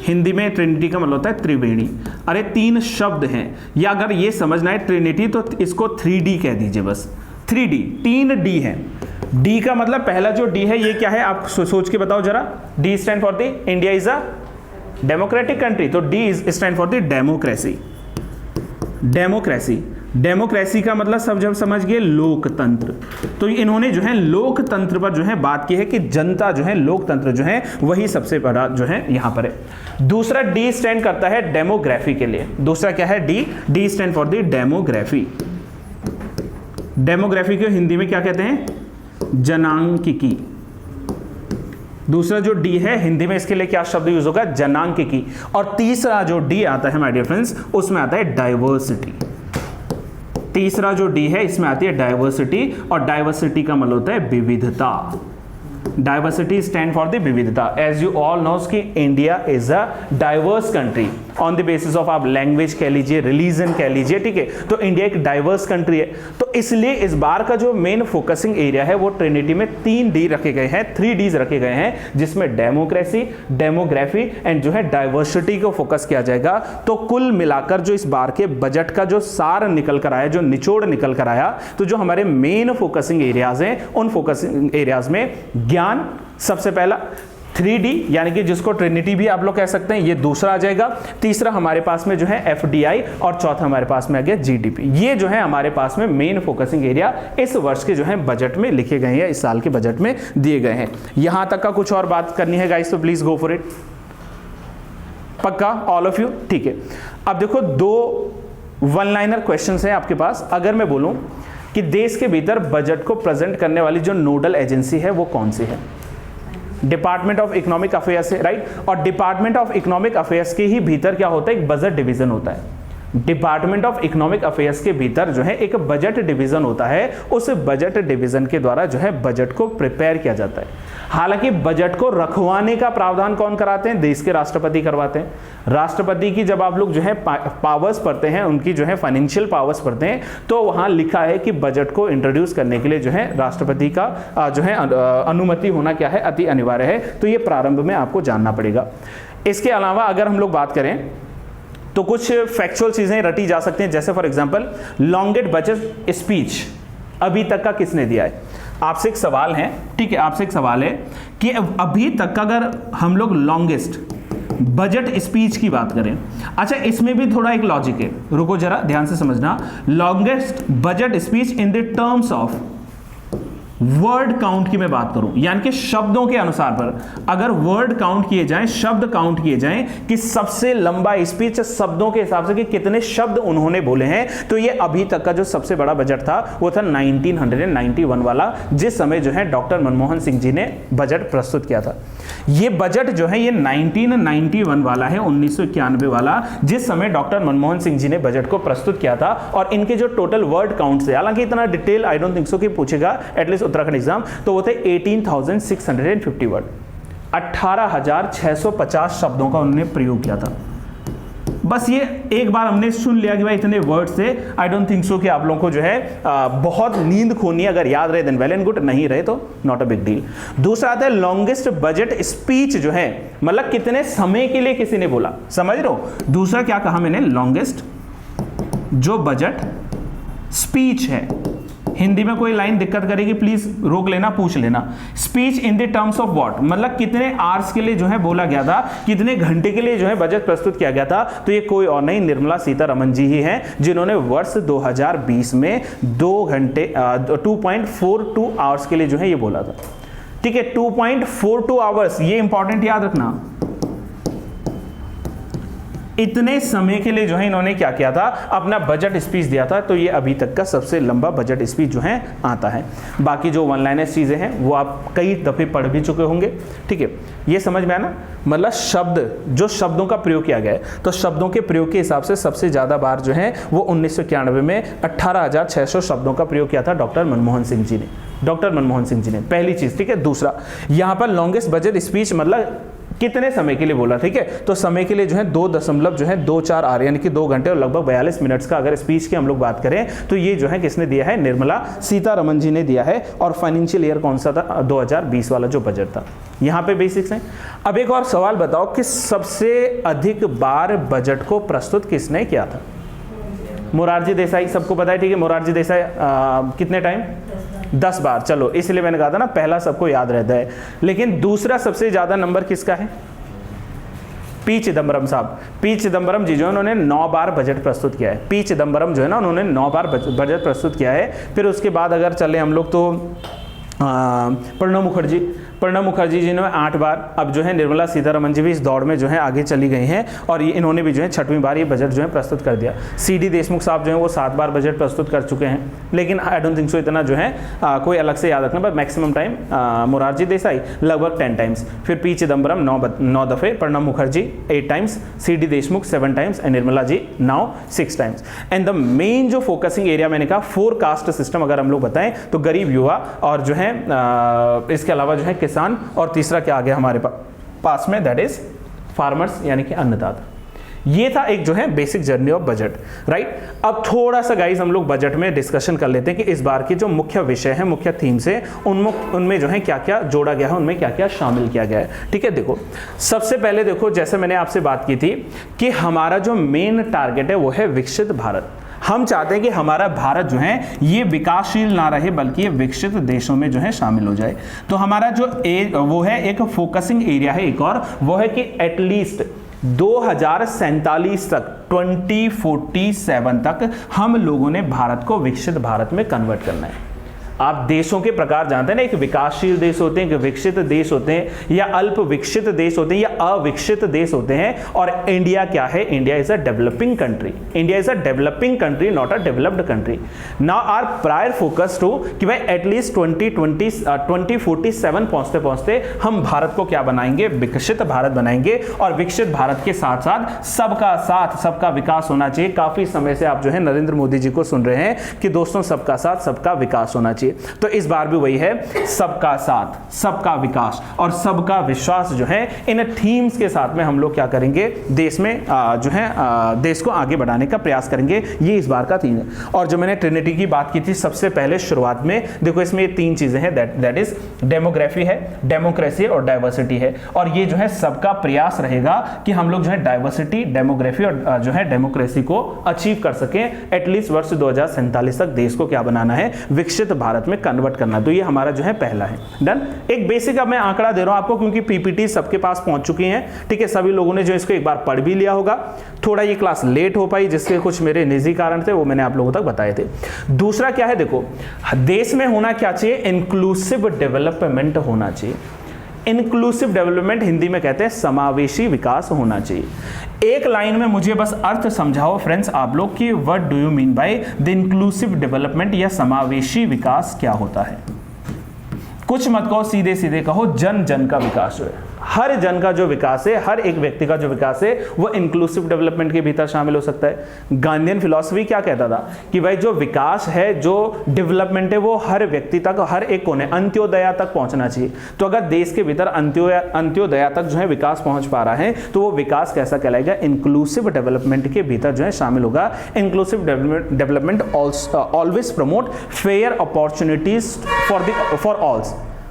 हिंदी में ट्रिनिटी का मतलब होता है त्रिवेणी। अरे तीन शब्द हैं, या अगर ये समझना है ट्रिनिटी तो इसको 3D कह दीजिए, बस 3D, 3D है। D का मतलब पहला जो D है ये क्या है, आप सोच के बताओ जरा। D stand for the India is a democratic country, तो D stand for the democracy. Democracy, democracy का मतलब सब जब समझ गए लोकतंत्र। तो इन्होंने जो है लोकतंत्र पर जो है बात की है कि जनता जो है, लोकतंत्र जो है वही सबसे बड़ा जो है यहां पर है। दूसरा डी स्टैंड करता है डेमोग्राफी के लिए। दूसरा क्या है, D stand for the demography. Demography को हिंदी में क्या कहते हैं, जनांकिकी। दूसरा जो डी है हिंदी में इसके लिए क्या शब्द यूज होगा, जनांकिकी। और तीसरा जो डी आता है माय डियर फ्रेंड्स उसमें आता है डाइवर्सिटी। तीसरा जो डी है इसमें आती है डाइवर्सिटी, और डाइवर्सिटी का मतलब होता है विविधता। डाइवर्सिटी स्टैंड फॉर द विविधता। एज यू ऑल नोस कि India is a diverse country on the basis of आप लैंग्वेज कह लीजिए, रिलीजन कह लीजिए, ठीक है। तो इंडिया एक डाइवर्स कंट्री है, तो इसलिए इस बार का जो मेन फोकसिंग एरिया है वो ट्रिनिटी में 3D रखे गए हैं, 3Ds रखे गए हैं, जिसमें डेमोक्रेसी, डेमोग्राफी एंड जो है डाइवर्सिटी को फोकस किया जाएगा। तो कुल मिलाकर जो इस बार के बजट का जो सार निकल कर आया, जो निचोड़ निकल कर आया, तो जो हमारे मेन फोकसिंग एरियाज हैं उन फोकसिंग एरियाज में ज्ञान सबसे पहला, 3D यानी कि जिसको ट्रिनिटी भी आप लोग कह सकते हैं, ये दूसरा आ जाएगा। तीसरा हमारे पास में जो है एफडीआई, और चौथा हमारे पास में आ गया जीडीपी। ये जो है हमारे पास में मेन फोकसिंग एरिया इस वर्ष के जो है बजट में लिखे गए हैं, इस साल के बजट में दिए गए हैं। यहां तक का कुछ और बात करनी है गाइस तो प्लीज गो फॉर इट। पक्का ऑल ऑफ यू, ठीक है। अब देखो दो वन लाइनर क्वेश्चन है आपके पास। अगर मैं बोलूं कि देश के भीतर बजट को प्रेजेंट करने वाली जो नोडल एजेंसी है वो कौन सी है, डिपार्टमेंट ऑफ इकोनॉमिक अफेयर्स है, राइट। और डिपार्टमेंट ऑफ इकोनॉमिक अफेयर्स के ही भीतर क्या होता है, एक बजट डिवीजन होता है। डिपार्टमेंट ऑफ इकोनॉमिक अफेयर्स के भीतर जो है एक बजट डिवीजन होता है। उस बजट डिवीजन के द्वारा जो है बजट को प्रिपेयर किया जाता है। हालांकि बजट को रखवाने का प्रावधान कौन कराते हैं, देश के राष्ट्रपति करवाते हैं। राष्ट्रपति की जब आप लोग जो है पावर्स पढ़ते हैं, उनकी जो है फाइनेंशियल पावर्स पढ़ते हैं, तो वहां लिखा है कि बजट को इंट्रोड्यूस करने के लिए जो है राष्ट्रपति का जो है अनुमति होना क्या है, अति अनिवार्य है। तो ये प्रारंभ में आपको जानना पड़ेगा। इसके अलावा अगर हम लोग बात करें तो कुछ फैक्चुअल चीजें रटी जा सकती हैं, जैसे for example longest budget speech अभी तक का किसने दिया है। आपसे एक सवाल है, ठीक है, आपसे एक सवाल है कि अभी तक का अगर हम लोग लॉन्गेस्ट बजट स्पीच की बात करें, अच्छा इसमें भी थोड़ा एक लॉजिक है, रुको जरा ध्यान से समझना। Longest budget speech in the terms of word count की मैं बात करूं, यानी कि शब्दों के अनुसार पर अगर वर्ड काउंट किए जाएं, शब्द काउंट किए जाएं कि सबसे लंबा स्पीच शब्दों के हिसाब से कि कितने शब्द उन्होंने बोले हैं, तो ये अभी तक का जो सबसे बड़ा बजट था वो था 1991 वाला, जिस समय जो है डॉक्टर मनमोहन सिंह जी ने बजट प्रस्तुत किया था। ये बजट जो है ये 1991 वाला है, 1991 वाला, जिस समय डॉक्टर मनमोहन सिंह जी ने बजट को प्रस्तुत किया था। और इनके जो टोटल वर्ड काउंट है, हालांकि इतना detail I don't think so कि पूछेगा एटलीस्ट उत्तराखंड एग्जाम, तो वो थे 18,650 वर्ड, 18,650 शब्दों का उन्होंने प्रयोग किया था। बस ये एक बार हमने सुन लिया कि भाई इतने वर्ड से, आई डोंट थिंक सो कि आप लोगों को जो है बहुत नींद खोनी, अगर याद रहे देन वेल एंड गुड, नहीं रहे तो नॉट अ बिग डील। दूसरा आता है लॉन्गेस्ट बजट स्पीच, जो है मतलब कितने समय के लिए किसी ने बोला, समझ रहे हो। दूसरा क्या कहा मैंने, लॉन्गेस्ट जो बजट स्पीच है, हिंदी में कोई लाइन दिक्कत करेगी प्लीज रोक लेना, पूछ लेना। Speech in the terms of what, मतलब कितने आवर्स के लिए जो है बोला गया था, कितने घंटे के लिए जो है बजट प्रस्तुत किया गया था। तो ये कोई और नहीं, निर्मला सीतारमण जी ही हैं, जिन्होंने वर्ष 2020 में 2 घंटे 2.42 आवर्स के लिए जो है ये बोला था। ठीक है, 2.42 आवर्स, ये इंपॉर्टेंट याद रखना। इतने समय के लिए जो है इन्होंने क्या किया था, अपना बजट स्पीच दिया था। तो ये अभी तक का सबसे लंबा बजट स्पीच जो है आता है। बाकी जो वन लाइनर चीज़ें हैं वो आप कई दफ़े पढ़ भी चुके होंगे, ठीक है। ये समझ में आना, मतलब शब्द, जो शब्दों का प्रयोग किया गया है, तो शब्दों के प्रयोग के हिसाब से सबसे ज़्यादा बार जो है वो 1991 में 18,600 शब्दों का प्रयोग किया था डॉक्टर मनमोहन सिंह जी ने, पहली चीज़, ठीक है। दूसरा, यहाँ पर लॉन्गेस्ट बजट स्पीच मतलब कितने समय के लिए बोला, ठीक है। तो समय के लिए जो है 2.24 आर यानी कि 2 घंटे और लगभग 42 मिनट्स का अगर स्पीच की हम लोग बात करें तो ये जो है किसने दिया है, निर्मला सीतारमण जी ने दिया है। और फाइनेंशियल ईयर कौन सा था, 2020 वाला जो बजट था। यहाँ पे बेसिक्स हैं। अब एक और सवाल बताओ कि सबसे अधिक बार बजट को प्रस्तुत किसने किया था? मोरारजी देसाई, सबको पता है, ठीक है। मोरारजी देसाई कितने टाइम, 10 बार। चलो, इसलिए मैंने कहा था ना, पहला सबको याद रहता है। लेकिन दूसरा सबसे ज्यादा नंबर किसका है? पी चिदम्बरम साहब। पी चिदम्बरम जी जो है उन्होंने 9 बार बजट प्रस्तुत किया है। पी चिदम्बरम जो है ना, उन्होंने 9 बार बजट प्रस्तुत किया है। फिर उसके बाद अगर चले हम लोग तो प्रणब मुखर्जी जी ने 8 बार। अब जो है निर्मला सीतारमण जी भी इस दौड़ में जो है आगे चली गई हैं और ये इन्होंने भी जो है 6वीं बार ये बजट जो है प्रस्तुत कर दिया। सी.डी. देशमुख साहब जो है वो 7 बार बजट प्रस्तुत कर चुके हैं, लेकिन आई डोंट थिंक सो इतना जो है कोई अलग से याद रखना, but maximum time Morarji Desai लगभग 10 टाइम्स, फिर पी चिदम्बरम 9 दफ़े, Pranab Mukherjee 8 times, C D. Deshmukh 7 times and Nirmala ji now 6 times. And the main जो फोकसिंग एरिया मैंने कहा 4 कास्ट सिस्टम अगर हम लोग बताएं तो गरीब, युवा और जो है इसके अलावा जो है किसान, और तीसरा क्या आ गया हमारे पास में, दैट इज फार्मर्स यानी कि अन्नदाता। ये था एक जो है basic journey of budget, right. अब थोड़ा सा गाइस हम लोग बजट में डिस्कशन कर लेते हैं कि इस बार के जो मुख्य विषय है, मुख्य थीम्स है, उनमें जो है क्या क्या जोड़ा गया है, उनमें क्या क्या शामिल किया गया है, ठीक है। देखो, सबसे पहले देखो, जैसे मैंने आपसे बात की थी कि हमारा जो मेन टारगेट है वो है विकसित भारत। हम चाहते हैं कि हमारा भारत जो है ये विकासशील ना रहे बल्कि ये विकसित देशों में जो है शामिल हो जाए। तो हमारा जो वो है एक फोकसिंग एरिया है एक और, वो है कि एटलीस्ट 2047 तक 2047 तक हम लोगों ने भारत को विकसित भारत में कन्वर्ट करना है। आप देशों के प्रकार जानते हैं ना, एक विकासशील देश होते हैं, एक विकसित देश होते हैं, या अल्प विकसित देश होते हैं, या अविकसित देश होते हैं। और इंडिया क्या है? India is a developing country. India is a developing country, not a developed country. Now our prior focus to कि भाई एटलीस्ट 2047 पहुंचते पहुंचते हम भारत को क्या बनाएंगे? विकसित भारत बनाएंगे। और विकसित भारत के साथ साथ सबका विकास होना चाहिए। काफी समय से आप जो है नरेंद्र मोदी जी को सुन रहे हैं कि दोस्तों सबका साथ सबका विकास होना चाहिए। तो इस बार भी वही है, सबका साथ सबका विकास और सबका विश्वास जो है, इन थीम्स के साथ में हम लोग क्या करेंगे? देश में जो है देश को आगे बढ़ाने का प्रयास करेंगे। ये इस बार का थीम है। और जो मैंने ट्रिनिटी की बात की थी सबसे पहले शुरुआत में, देखो इसमें ये 3 चीजें हैं, दैट इज डेमोग्राफी है, डेमोक्रेसी और डाइवर्सिटी है। और ये जो है सबका प्रयास रहेगा कि हम लोग जो है डाइवर्सिटी, डेमोग्राफी और जो है डेमोक्रेसी को अचीव कर सकें। एटलीस्ट वर्ष 2047 तक देश को क्या बनाना है? विकसित भारत में कन्वर्ट करना। तो ये हमारा जो है पहला है। डन। एक बेसिक अब मैं आंकड़ा दे रहा हूं आपको क्योंकि पीपीटी सबके पास पहुंच चुकी हैं, ठीक है। सभी लोगों ने जो इसको एक बार पढ़ भी लिया होगा। थोड़ा ये क्लास लेट हो पाई जिसके कुछ मेरे निजी कारण थे, वो मैंने आप लोगों तक बताए थे। दूसरा क्या है? देखो, देश में होना क्या चाहिए? इंक्लूसिव डेवलपमेंट होना चाहिए। इंक्लूसिव डेवलपमेंट हिंदी में कहते हैं समावेशी विकास होना चाहिए। एक लाइन में मुझे बस अर्थ समझाओ फ्रेंड्स आप लोग कि what do you mean by the inclusive development, या समावेशी विकास क्या होता है? कुछ मत कहो, सीधे सीधे कहो, जन जन का विकास जो है, हर जन का जो विकास है, हर एक व्यक्ति का जो विकास है, वो इंक्लूसिव डेवलपमेंट के भीतर शामिल हो सकता है। गांधीयन फिलॉसफी क्या कहता था कि भाई जो विकास है, जो डेवलपमेंट है, वो हर व्यक्ति तक, हर एक कोने, अंत्योदय तक पहुंचना चाहिए। तो अगर देश के भीतर अंत्योदय तक जो है विकास पहुंच पा रहा है तो वो विकास कैसा कहलाएगा? इंक्लूसिव डेवलपमेंट के भीतर जो है शामिल होगा। Inclusive development always promote fair opportunities for all,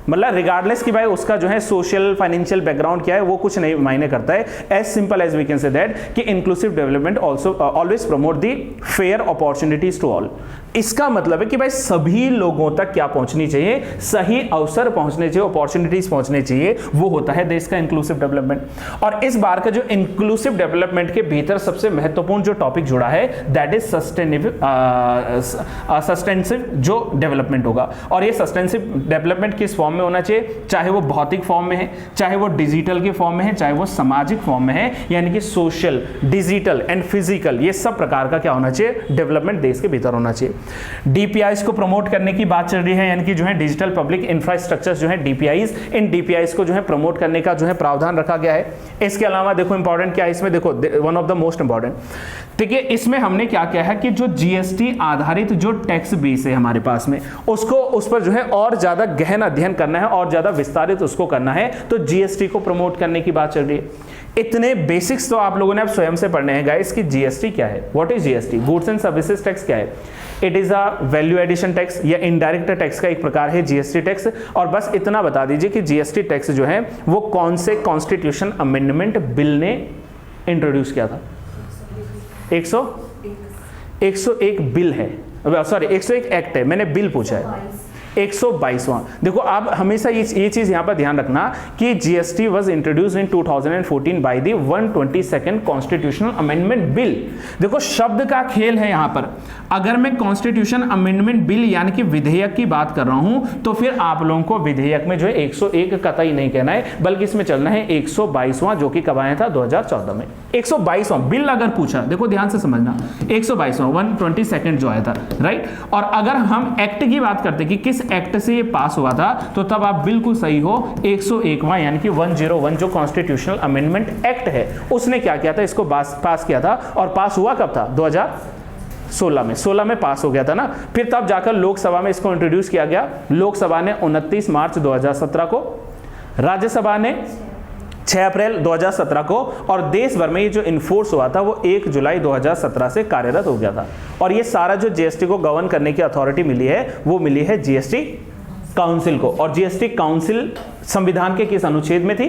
मतलब रिगार्डलेस कि भाई उसका जो है सोशल फाइनेंशियल बैकग्राउंड क्या है, वो कुछ नहीं मायने करता है। As simple as we can say that कि inclusive development also always promote the fair opportunities to all. इसका मतलब है कि भाई सभी लोगों तक क्या पहुंचनी चाहिए, सही अवसर पहुंचने चाहिए, अपॉर्चुनिटीज पहुंचने चाहिए, वो होता है देश का इंक्लूसिव डेवलपमेंट। और इस बार का जो इंक्लूसिव डेवलपमेंट के भीतर सबसे महत्वपूर्ण जो टॉपिक जुड़ा है दैट इज सस्टेनेसिव जो डेवलपमेंट होगा। और ये सस्टेनेसिव डेवलपमेंट किस फॉर्म में होना चाहिए, चाहे वो भौतिक फॉर्म में है, चाहे वो डिजिटल के फॉर्म में है, चाहे वो सामाजिक फॉर्म में है, यानी कि सोशल, डिजिटल एंड फिजिकल, ये सब प्रकार का क्या होना चाहिए, डेवलपमेंट देश के भीतर होना चाहिए। डीपीआईज को प्रमोट करने की बात चल रही है, यानी कि जो है डिजिटल पब्लिक इंफ्रास्ट्रक्चर जो है डीपीआईज, इन डीपीआईज को जो है प्रमोट करने का जो है प्रावधान रखा गया है। इसके अलावा देखो इंपॉर्टेंट क्या है इसमें, देखो one of the most important, ठीक है, इसमें हमने क्या किया है कि जो जीएसटी आधारित जो टैक्स बेस है हमारे पास में, उसको उस पर जो है और ज्यादा गहन अध्ययन करना है और ज्यादा विस्तारित उसको करना है, तो जीएसटी को प्रमोट करने की बात चल रही है। इतने बेसिक्स तो आप लोगों ने अब स्वयं से पढ़ने हैं गाइस कि जीएसटी क्या है, what is GST, goods and services tax क्या है, it is a value addition tax या इनडायरेक्ट टैक्स का एक प्रकार है जीएसटी टैक्स। और बस इतना बता दीजिए कि जीएसटी टैक्स जो है वो कौन से कॉन्स्टिट्यूशन अमेंडमेंट बिल ने इंट्रोड्यूस किया था, 101 बिल है, सॉरी 101 एक्ट है, मैंने बिल पूछा है 122वां। देखो आप हमेशा ये चीज यहां पर ध्यान रखना कि GST was introduced in 2014 by the 122nd constitutional amendment bill. देखो शब्द का खेल है यहां पर, अगर मैं कॉन्स्टिट्यूशन अमेंडमेंट बिल यानी कि विधेयक की बात कर रहा हूं तो फिर आप लोगों को विधेयक में जो है 101 कतई नहीं कहना है, बल्कि इसमें चलना है 122वां, जो कि कब आया था 2014 में। 122वां बिल अगर पूछा, देखो ध्यान से समझना, 122वां 122nd जो आया था, राइट। और अगर हम एक्ट की बात करते कि किस एक्ट से ये पास हुआ था, तो तब आप बिल्कुल सही हो, 101वां यानी कि 101 जो कॉन्स्टिट्यूशनल अमेंडमेंट एक्ट है उसने क्या किया था, इसको पास किया था। और पास हुआ कब था, 2016 में पास हो गया था ना। फिर तब जाकर लोकसभा में इसको इंट्रोड्यूस किया गया। लोकसभा ने 29 मार्च 2017 को, राज्यसभा ने 6 अप्रैल 2017 को, और देश भर में ये जो इन्फोर्स हुआ था वो 1 जुलाई 2017 से कार्यरत हो गया था। और ये सारा जो जीएसटी को गवर्न करने की अथॉरिटी मिली है वो मिली है जीएसटी काउंसिल को। और जीएसटी काउंसिल संविधान के किस अनुच्छेद में थी,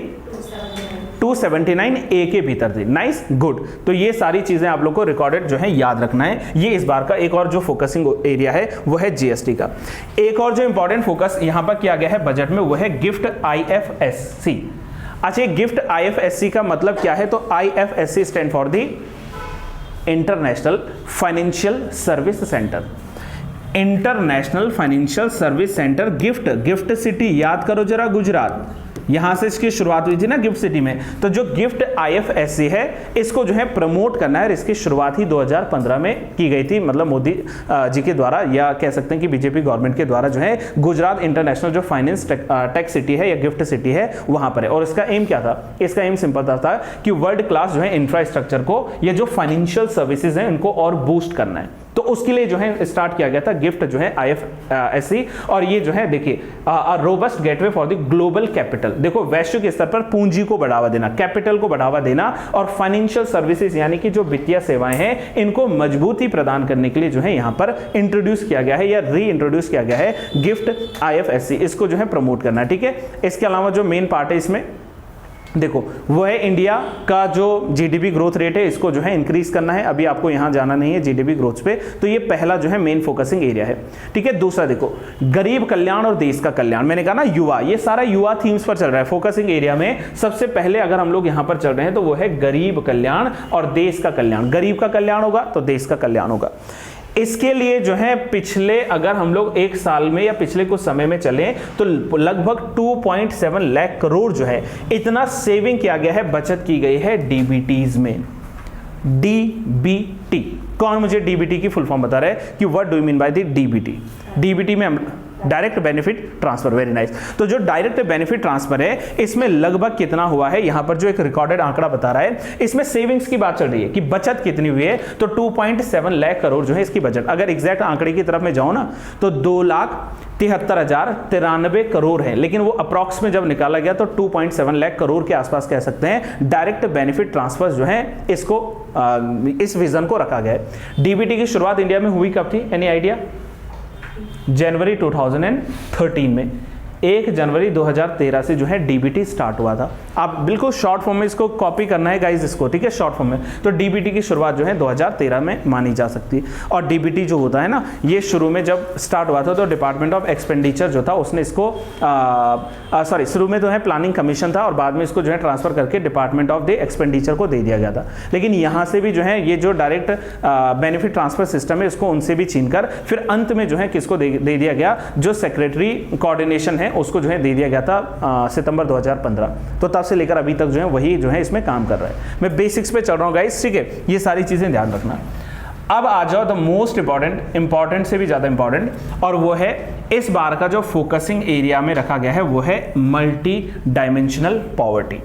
279A के भीतर थी। Nice, good. तो ये सारी चीजें आप लोग को रिकॉर्डेड जो है याद रखना है। ये इस बार का एक और जो फोकसिंग एरिया है वो है जीएसटी का। एक और जो इंपॉर्टेंट फोकस यहां पर किया गया है बजट में वो है गिफ्ट IFSC। अच्छा, गिफ्ट IFSC का मतलब क्या है, तो IFSC stand for the international financial service centre. International financial service centre gift city याद करो जरा, गुजरात, यहां से इसकी शुरुआत हुई थी ना गिफ्ट सिटी में। तो जो गिफ्ट IFSC है इसको जो है प्रमोट करना है, इसकी शुरुआत ही 2015 में की गई थी, मतलब मोदी जी के द्वारा, या कह सकते हैं कि बीजेपी गवर्नमेंट के द्वारा जो है गुजरात इंटरनेशनल जो फाइनेंस टेक सिटी है या गिफ्ट सिटी है वहां पर है। और इसका एम क्या था, इसका एम सिंपल था कि वर्ल्ड क्लास जो है इंफ्रास्ट्रक्चर को, ये जो फाइनेंशियल सर्विसेज हैं इनको और बूस्ट करना है। तो उसके लिए जो है स्टार्ट किया गया था गिफ्ट जो है IFSC। और ये जो है देखिए robust gateway for the global capital. देखो वैश्विक स्तर पर पूंजी को बढ़ावा देना, कैपिटल को बढ़ावा देना, और फाइनेंशियल सर्विसेज यानी कि जो वित्तीय सेवाएं हैं इनको मजबूती प्रदान करने के लिए जो है यहां पर इंट्रोड्यूस किया गया है या री इंट्रोड्यूस किया गया है गिफ्ट IFSC। इसको जो है प्रमोट करना है, ठीक है। इसके अलावा जो मेन पार्ट है इसमें देखो वो है इंडिया का जो जीडीपी ग्रोथ रेट है इसको जो है इंक्रीज करना है। अभी आपको यहां जाना नहीं है जीडीपी ग्रोथ पे, तो ये पहला जो है मेन फोकसिंग एरिया है, ठीक है। दूसरा देखो गरीब कल्याण और देश का कल्याण, मैंने कहा ना युवा, ये सारा युवा थीम्स पर चल रहा है फोकसिंग एरिया में। सबसे पहले अगर हम लोग यहां पर चल रहे हैं तो वो है गरीब कल्याण और देश का कल्याण। गरीब का कल्याण होगा तो देश का कल्याण होगा। इसके लिए जो है पिछले, अगर हम लोग एक साल में या पिछले कुछ समय में चलें तो लगभग 2.7 लाख करोड़ जो है इतना सेविंग किया गया है, बचत की गई है डीबीटीज में। डीबीटी, कौन मुझे डीबीटी की फुल फॉर्म बता रहा है कि what do you mean by the DBT? DBT में हम direct benefit transfer, very nice. तो जो डायरेक्ट बेनिफिट ट्रांसफर है इसमें लगभग कितना हुआ है, यहां पर जो एक रिकॉर्डेड आंकड़ा बता रहा है, इसमें सेविंग्स की बात चल रही है कि बचत कितनी हुई है, तो 2.7 लाख करोड़ जो है इसकी बचत। अगर एग्जैक्ट आंकड़े की तरफ में जाऊं ना तो 2,73,093 करोड़ है, लेकिन वो अप्रॉक्स में जब निकाला गया तो 2.7 लाख करोड़ के आसपास कह सकते हैं डायरेक्ट बेनिफिट ट्रांसफर जो है इसको इस विजन को रखा गया है। डीबीटी की शुरुआत इंडिया में हुई कब थी, एनी आइडिया? जनवरी 2013 में। 1 जनवरी 2013 से जो है डीबीटी स्टार्ट हुआ था। आप बिल्कुल शॉर्ट फॉर्म में इसको कॉपी करना है गाइज इसको, ठीक है, शॉर्ट फॉर्म में। तो डीबीटी की शुरुआत जो है 2013 में मानी जा सकती है। और डीबीटी जो होता है ना, ये शुरू में जब स्टार्ट हुआ था तो डिपार्टमेंट ऑफ एक्सपेंडिचर जो था उसने इसको शुरू में तो है प्लानिंग कमीशन था और बाद में इसको जो है ट्रांसफर करके डिपार्टमेंट ऑफ द एक्सपेंडिचर को दे दिया गया था। लेकिन यहाँ से भी जो है ये जो डायरेक्ट बेनिफिट ट्रांसफर सिस्टम है इसको उनसे भी छीनकर फिर अंत में जो है किसको दे दिया गया, जो सेक्रेटरी कोऑर्डिनेशन है उसको जो है दे दिया गया था सितंबर 2015। तो तब से लेकर अभी तक जो है वही जो है इसमें काम कर रहा है। मैं बेसिक्स पे चल रहा हूँ गाइस, ठीक है, ये सारी चीजें ध्यान रखना। अब आ जाओ द मोस्ट इंपॉर्टेंट से भी ज्यादा इंपॉर्टेंट, और वो है इस बार का जो फोकसिंग एरिया में रखा गया है वो है मल्टी डायमेंशनल पॉवर्टी।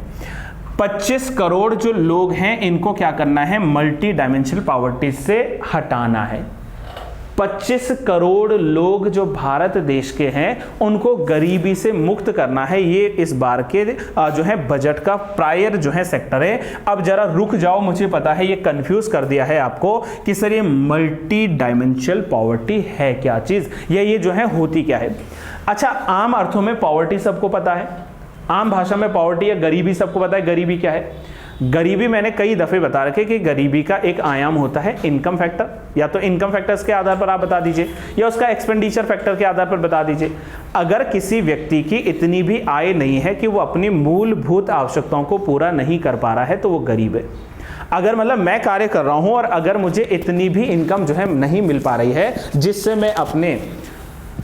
25 करोड़ जो लोग हैं इनको क्या करना है, मल्टी डायमेंशनल पॉवर्टी से हटाना है। 25 करोड़ लोग जो भारत देश के हैं उनको गरीबी से मुक्त करना है। ये इस बार के जो है बजट का प्रायर जो है सेक्टर है। अब जरा रुक जाओ, मुझे पता है ये कंफ्यूज कर दिया है आपको कि सर ये मल्टी डायमेंशनल पॉवर्टी है क्या चीज, या ये जो है होती क्या है। अच्छा, आम अर्थों में पॉवर्टी सबको पता है, आम भाषा में पॉवर्टी या गरीबी सबको पता है। गरीबी क्या है? गरीबी मैंने कई दफे बता रखे कि गरीबी का एक आयाम होता है इनकम फैक्टर, या तो इनकम फैक्टर्स के आधार पर आप बता दीजिए या उसका एक्सपेंडिचर फैक्टर के आधार पर बता दीजिए। अगर किसी व्यक्ति की इतनी भी आय नहीं है कि वो अपनी मूलभूत आवश्यकताओं को पूरा नहीं कर पा रहा है तो वो गरीब है। अगर मतलब मैं कार्य कर रहा हूं और अगर मुझे इतनी भी इनकम जो है नहीं मिल पा रही है जिससे मैं अपने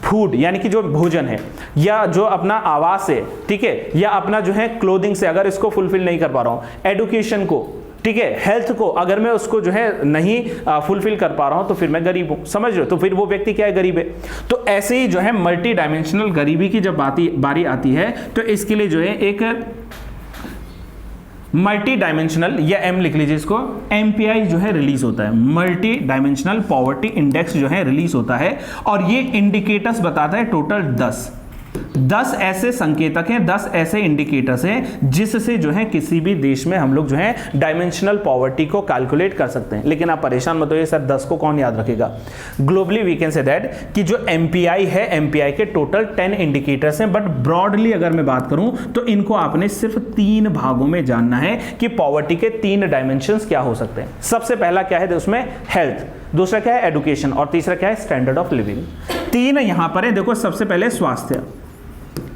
फूड यानी कि जो भोजन है या जो अपना आवास है, ठीक है, या अपना जो है क्लोथिंग से अगर इसको फुलफिल नहीं कर पा रहा हूं, एडुकेशन को, ठीक है, हेल्थ को अगर मैं उसको जो है नहीं फुलफिल कर पा रहा हूं तो फिर मैं गरीब हूं। समझ रहे हो? तो फिर वो व्यक्ति क्या है, गरीब है। तो ऐसे ही जो है मल्टी डायमेंशनल गरीबी की जब बारी आती है तो इसके लिए जो है एक मल्टी डायमेंशनल, या एम लिख लीजिए इसको, एमपीआई जो है रिलीज होता है। मल्टी डायमेंशनल पॉवर्टी इंडेक्स जो है रिलीज होता है और ये इंडिकेटर्स बताता है टोटल 10 ऐसे संकेतक हैं, 10 ऐसे इंडिकेटर्स हैं जिससे जो है किसी भी देश में हम लोग जो है डायमेंशनल पॉवर्टी को कैलकुलेट कर सकते हैं। लेकिन आप परेशान मत होइए, सर 10 को कौन याद रखेगा। Globally we can say that कि जो एमपीआई है, एमपीआई के टोटल 10 इंडिकेटर्स हैं, बट ब्रॉडली अगर मैं बात करूं तो इनको आपने सिर्फ 3 भागों में जानना है कि पॉवर्टी के 3 डायमेंशंस क्या हो सकते हैं। सबसे पहला क्या है उसमें, हेल्थ, दूसरा क्या है एडुकेशन, और तीसरा क्या है स्टैंडर्ड ऑफ लिविंग। 3 यहां पर है, देखो सबसे पहले स्वास्थ्य,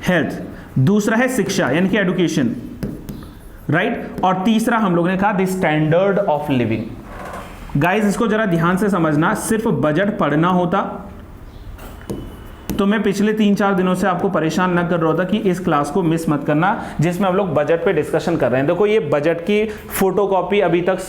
हेल्थ, दूसरा है शिक्षा यानी कि एडुकेशन, राइट, और तीसरा हम लोगों ने कहा the standard of living. Guys इसको जरा ध्यान से समझना, सिर्फ बजट पढ़ना होता तो मैं पिछले 3-4 दिनों से आपको परेशान न कर रहा था कि इस क्लास को मिस मत करना जिसमें हम लोग बजट पे डिस्कशन कर रहे हैं। देखो ये बजट की फोटोकॉपी अभी तक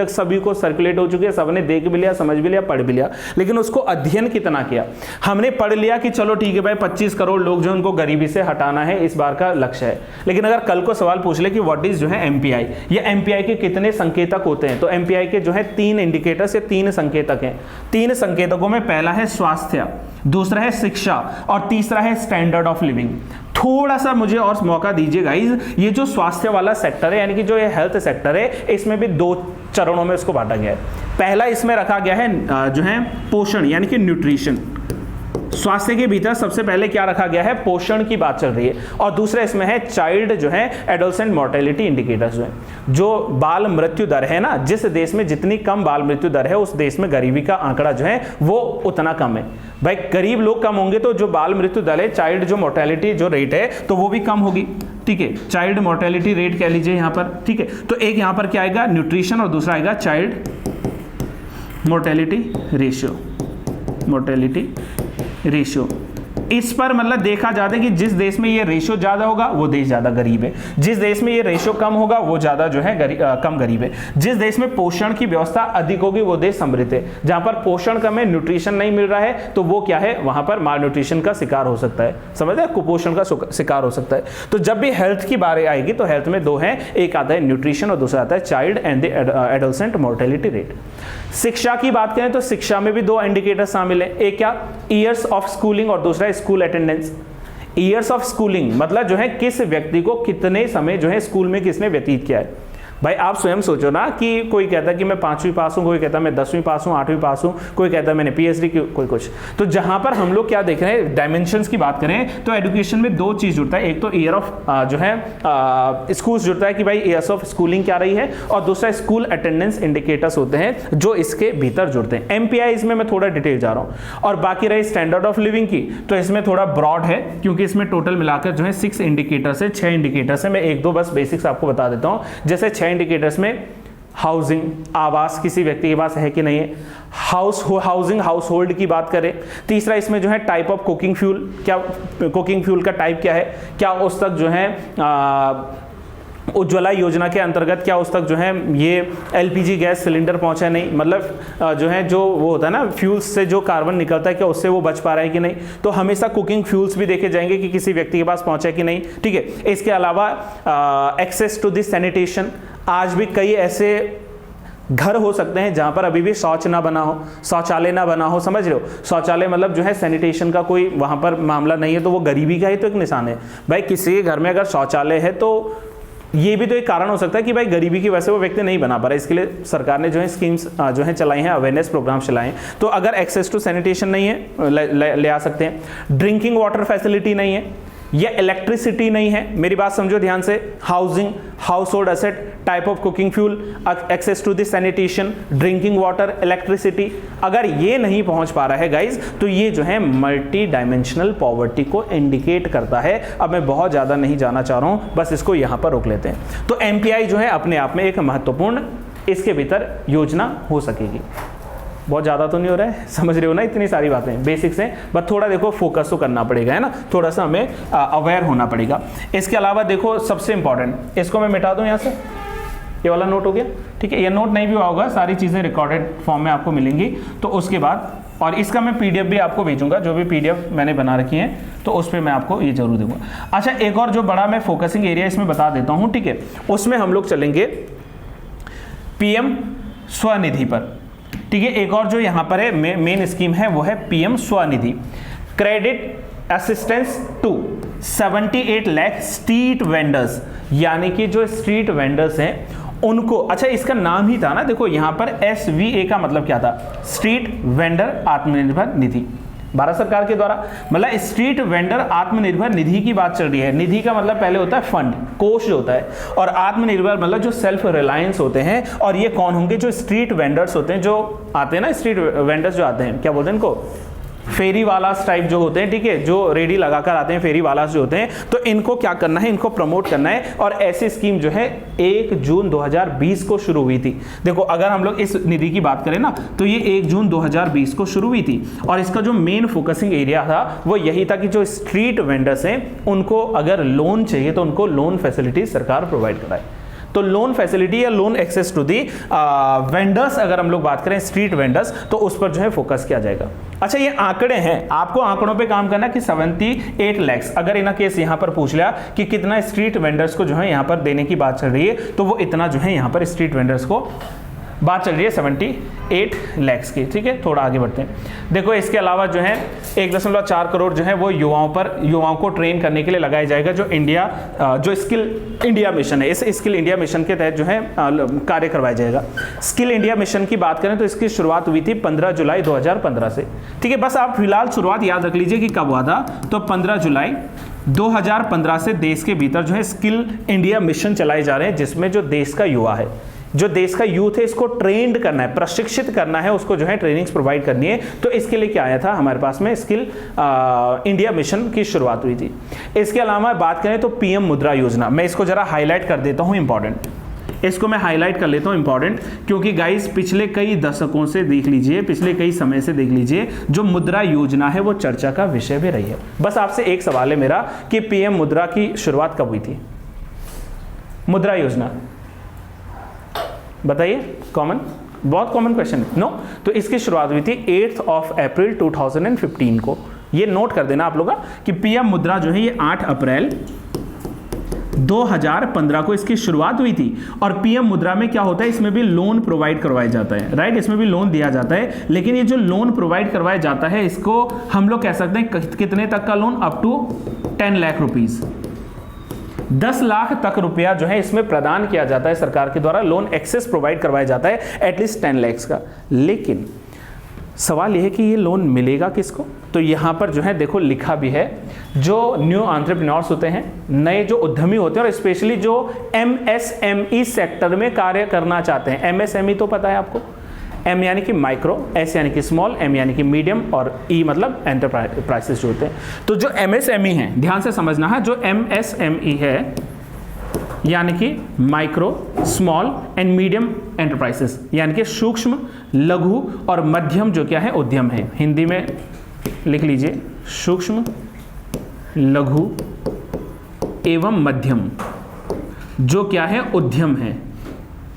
सभी को सर्कुलेट हो चुकी है, सबने देख भी लिया, समझ भी लिया, पढ़ भी लिया, लेकिन उसको अध्ययन कितना किया। हमने पढ़ लिया कि चलो ठीक है भाई 25 करोड़ लोग जो उनको गरीबी से हटाना है इस बार का लक्ष्य है, लेकिन अगर कल को सवाल पूछ ले कि व्हाट इज जो है एमपीआई, या एमपीआई के कितने संकेतक होते हैं, तो एमपीआई के जो है 3 इंडिकेटर्स या 3 संकेतक हैं। 3 संकेतकों में पहला है स्वास्थ्य, दूसरा है शिक्षा और तीसरा है स्टैंडर्ड ऑफ लिविंग। थोड़ा सा मुझे और मौका दीजिए गाइज, ये जो स्वास्थ्य वाला सेक्टर है यानी कि जो ये हेल्थ सेक्टर है, इसमें भी 2 चरणों में इसको बांटा गया है। पहला इसमें रखा गया है जो है पोषण यानी कि न्यूट्रिशन। स्वास्थ्य के भीतर सबसे पहले क्या रखा गया है, पोषण की बात चल रही है, और दूसरा इसमें है चाइल्ड जो है एडोलसेंट मोर्टेलिटी इंडिकेटर्स जो है, जो बाल मृत्यु दर है ना, जिस देश में जितनी कम बाल मृत्यु दर है उस देश में गरीबी का आंकड़ा जो है वो उतना कम है। भाई गरीब लोग कम होंगे तो जो बाल मृत्यु दर है, चाइल्ड जो मोर्टेलिटी जो रेट है तो वो भी कम होगी, ठीक है, चाइल्ड मोर्टेलिटी रेट कह लीजिए यहाँ पर, ठीक है। तो एक यहाँ पर क्या आएगा, न्यूट्रिशन, और दूसरा आएगा चाइल्ड मोर्टेलिटी रेशियो। इस पर मतलब देखा जाता है कि जिस देश में ये रेशियो ज्यादा होगा वो देश ज्यादा गरीब है, जिस देश में ये रेशियो कम होगा वो ज्यादा जो है कम गरीब है, जिस देश में पोषण की व्यवस्था अधिक होगी वो देश समृद्ध है। जहां पर पोषण कम है, न्यूट्रिशन नहीं मिल रहा है, तो वो क्या है, वहां पर माल न्यूट्रिशन का शिकार हो सकता है, समझ रहे, कुपोषण का शिकार हो सकता है। तो जब भी हेल्थ की बारी आएगी तो हेल्थ में 2 हैं, एक आता है न्यूट्रिशन और दूसरा आता है child and the adolescent mortality rate. शिक्षा की बात करें तो शिक्षा में भी 2 इंडिकेटर शामिल है, एक क्या, ईयर्स ऑफ स्कूलिंग और दूसरा school attendance. Years of schooling मतलब जो है किस व्यक्ति को कितने समय जो है स्कूल में किसने व्यतीत किया है। भाई आप स्वयं सोचो ना कि कोई कहता है कि मैं 5वीं पास हूँ, कोई कहता है मैं 10वीं पास हूँ, 8वीं पास हूँ, कोई कहता है मैंने पीएचडी की, कोई कुछ। तो जहाँ पर हम लोग क्या देख रहे हैं, डायमेंशंस की बात करें तो एजुकेशन में 2 चीज़ जुड़ता है। एक तो ईयर ऑफ जो है स्कूल्स जुड़ता है कि भाई ईयर्स ऑफ स्कूलिंग क्या रही है, और दूसरा स्कूल अटेंडेंस इंडिकेटर्स होते हैं जो इसके भीतर जुड़ते हैं। एमपीआई इसमें मैं थोड़ा डिटेल जा रहा हूँ। और बाकी रही स्टैंडर्ड ऑफ लिविंग की, तो इसमें थोड़ा ब्रॉड है क्योंकि इसमें टोटल मिलाकर जो है 6 इंडिकेटर्स है, 6 इंडिकेटर्स है। मैं 1-2 बस बेसिक्स आपको बता देता हूँ। जैसे 6 इंडिकेटर्स में हाउसिंग, आवास किसी व्यक्ति के पास है कि नहीं है, हाउसिंग हाउस होल्ड की बात करें। तीसरा इसमें जो है टाइप ऑफ कुकिंग फ्यूल, क्या कुकिंग फ्यूल का टाइप क्या है, क्या उस तक जो है उज्ज्वला योजना के अंतर्गत क्या उस तक जो है ये एलपीजी गैस सिलेंडर पहुंचा नहीं, मतलब जो है जो वो होता है ना फ्यूल्स से जो कार्बन निकलता है क्या उससे वो बच पा रहा है कि नहीं। तो हमेशा कुकिंग फ्यूल्स भी देखे जाएंगे कि किसी व्यक्ति के पास पहुंचा है कि नहीं, ठीक है। इसके अलावा एक्सेस टू दिस सैनिटेशन, आज भी कई ऐसे घर हो सकते हैं जहां पर अभी भी शौच ना बना हो, शौचालय ना बना हो, समझ रहे हो। शौचालय मतलब जो है सैनिटेशन का कोई वहां पर मामला नहीं है, तो वो गरीबी का ही तो एक निशान है। भाई किसी के घर में अगर शौचालय है तो ये भी तो एक कारण हो सकता है कि भाई गरीबी की वजह से वो व्यक्ति नहीं बना पा रहा है। इसके लिए सरकार ने जो है स्कीम्स जो है चलाई हैं, अवेयरनेस प्रोग्राम चलाए हैं। तो अगर एक्सेस टू सैनिटेशन नहीं है ले आ सकते हैं। ड्रिंकिंग वाटर फैसिलिटी नहीं है या इलेक्ट्रिसिटी नहीं है, मेरी बात समझो ध्यान से। Housing, household asset, type of cooking fuel, access to the sanitation, drinking water, electricity, अगर ये नहीं पहुंच पा रहा है गाइज, तो ये जो है मल्टी डायमेंशनल पॉवर्टी को इंडिकेट करता है। अब मैं बहुत ज्यादा नहीं जाना चाह रहा हूं, बस इसको यहां पर रोक लेते हैं। तो एमपीआई जो है अपने आप में एक महत्वपूर्ण इसके भीतर योजना हो सकेगी। बहुत ज़्यादा तो नहीं हो रहा है, समझ रहे हो ना, इतनी सारी बातें बेसिक्स हैं, बस थोड़ा देखो फोकस तो करना पड़ेगा, है ना, थोड़ा सा हमें अवेयर होना पड़ेगा। इसके अलावा देखो सबसे इंपॉर्टेंट, इसको मैं मिटा दूं यहाँ से, ये वाला नोट हो गया, ठीक है। ये नोट नहीं भी हुआ होगा, सारी चीज़ें रिकॉर्डेड फॉर्म में आपको मिलेंगी। तो उसके बाद, और इसका मैं पीडीएफ भी आपको भेजूंगा, जो भी पीडीएफ मैंने बना रखी है तो उस पर मैं आपको ये जरूर दूंगा। अच्छा, एक और जो बड़ा मैं फोकसिंग एरिया इसमें बता देता हूँ, ठीक है, उसमें हम लोग चलेंगे पीएम स्वनिधि पर, ठीक है। एक और जो यहां पर है मेन स्कीम है वो है PM Svanidhi, credit assistance to 78 lakh street vendors, यानी कि जो स्ट्रीट वेंडर्स हैं उनको, अच्छा इसका नाम ही था ना, देखो यहां पर SVA का मतलब क्या था, स्ट्रीट वेंडर आत्मनिर्भर निधि, भारत सरकार के द्वारा, मतलब स्ट्रीट वेंडर आत्मनिर्भर निधि की बात चल रही है। निधि का मतलब पहले होता है फंड, कोष होता है, और आत्मनिर्भर मतलब जो सेल्फ रिलायंस होते हैं। और ये कौन होंगे, जो स्ट्रीट वेंडर्स होते हैं, जो आते हैं ना, स्ट्रीट वेंडर्स जो आते हैं, क्या बोलते हैं इनको, फेरी वालास टाइप जो होते हैं, ठीक है, जो रेडी लगाकर आते हैं, फेरी वालास जो होते हैं। तो इनको क्या करना है, इनको प्रमोट करना है। और ऐसी स्कीम जो है 1 जून 2020 को शुरू हुई थी। देखो अगर हम लोग इस निधि की बात करें ना, तो ये 1 जून 2020 को शुरू हुई थी, और इसका जो मेन फोकसिंग एरिया था वो यही था कि जो स्ट्रीट वेंडर्स हैं उनको अगर लोन चाहिए तो उनको लोन फैसिलिटी सरकार प्रोवाइड कराए। तो लोन फैसिलिटी या loan access to the vendors, अगर हम लोग बात करें स्ट्रीट वेंडर्स, तो उस पर जो है फोकस किया जाएगा। अच्छा, ये आंकड़े हैं, आपको आंकड़ों पे काम करना कि 78 लाख, अगर इन केस यहां पर पूछ लिया कि कितना स्ट्रीट वेंडर्स को जो है यहां पर देने की बात चल रही है, तो वो इतना जो है यहां पर स्ट्रीट वेंडर्स को बात चल रही है 78 लाख की, ठीक है। थोड़ा आगे बढ़ते हैं। देखो इसके अलावा जो है 1.4 करोड़ जो है वो युवाओं को ट्रेन करने के लिए लगाया जाएगा, जो स्किल इंडिया मिशन है। इस स्किल इंडिया मिशन के तहत जो है कार्य करवाया जाएगा। स्किल इंडिया मिशन की बात करें तो इसकी शुरुआत हुई थी 15 जुलाई 2015 से, ठीक है। बस आप फिलहाल शुरुआत याद रख लीजिए कि कब हुआ था, तो 15 जुलाई 2015 से देश के भीतर जो है स्किल इंडिया मिशन चलाए जा रहे हैं, जिसमें जो देश का युवा है, जो देश का यूथ है, इसको ट्रेंड करना है, प्रशिक्षित करना है, उसको जो है ट्रेनिंग्स प्रोवाइड करनी है। तो इसके लिए क्या आया था हमारे पास में, स्किल इंडिया मिशन की शुरुआत हुई थी। इसके अलावा बात करें तो पीएम मुद्रा योजना, मैं इसको जरा हाईलाइट कर देता हूं, इंपॉर्टेंट, इसको मैं हाईलाइट कर लेता हूं इंपॉर्टेंट, क्योंकि गाइस पिछले कई दशकों से देख लीजिए, पिछले कई समय से देख लीजिए, जो मुद्रा योजना है वो चर्चा का विषय भी रही है। बस आपसे एक सवाल है मेरा कि पीएम मुद्रा की शुरुआत कब हुई थी, मुद्रा योजना बताइए, कॉमन, बहुत कॉमन क्वेश्चन है, नो। तो इसकी शुरुआत हुई थी 8 अप्रैल 2015 को, ये नोट कर देना आप लोग कि पीएम मुद्रा जो है ये 8 अप्रैल 2015 को इसकी शुरुआत हुई थी। और पीएम मुद्रा में क्या होता है, इसमें भी लोन प्रोवाइड करवाया जाता है, राइट, इसमें भी लोन दिया जाता है। लेकिन ये जो लोन प्रोवाइड करवाया जाता है, इसको हम लोग कह सकते हैं कितने तक का loan, up to 10 lakh rupees, 10 lakh तक रुपया जो है इसमें प्रदान किया जाता है सरकार के द्वारा, लोन एक्सेस प्रोवाइड करवाया जाता है एटलीस्ट 10 लाख का। लेकिन सवाल यह है कि ये लोन मिलेगा किसको? तो यहाँ पर जो है देखो लिखा भी है, जो न्यू एंटरप्रेन्योर्स होते हैं, नए जो उद्यमी होते हैं, और स्पेशली जो MSME सेक्टर में कार्य करना चाहते हैं। MSME तो पता है आपको, M यानी कि माइक्रो, S यानी कि स्मॉल, M यानी कि मीडियम, और E मतलब एंटरप्राइजेस जो होते हैं। तो जो MSME है, ध्यान से समझना है, जो MSME है यानी कि micro, small and medium enterprises, यानी कि सूक्ष्म, लघु और मध्यम जो क्या है उद्यम है। हिंदी में लिख लीजिए, सूक्ष्म, लघु एवं मध्यम जो क्या है उद्यम है,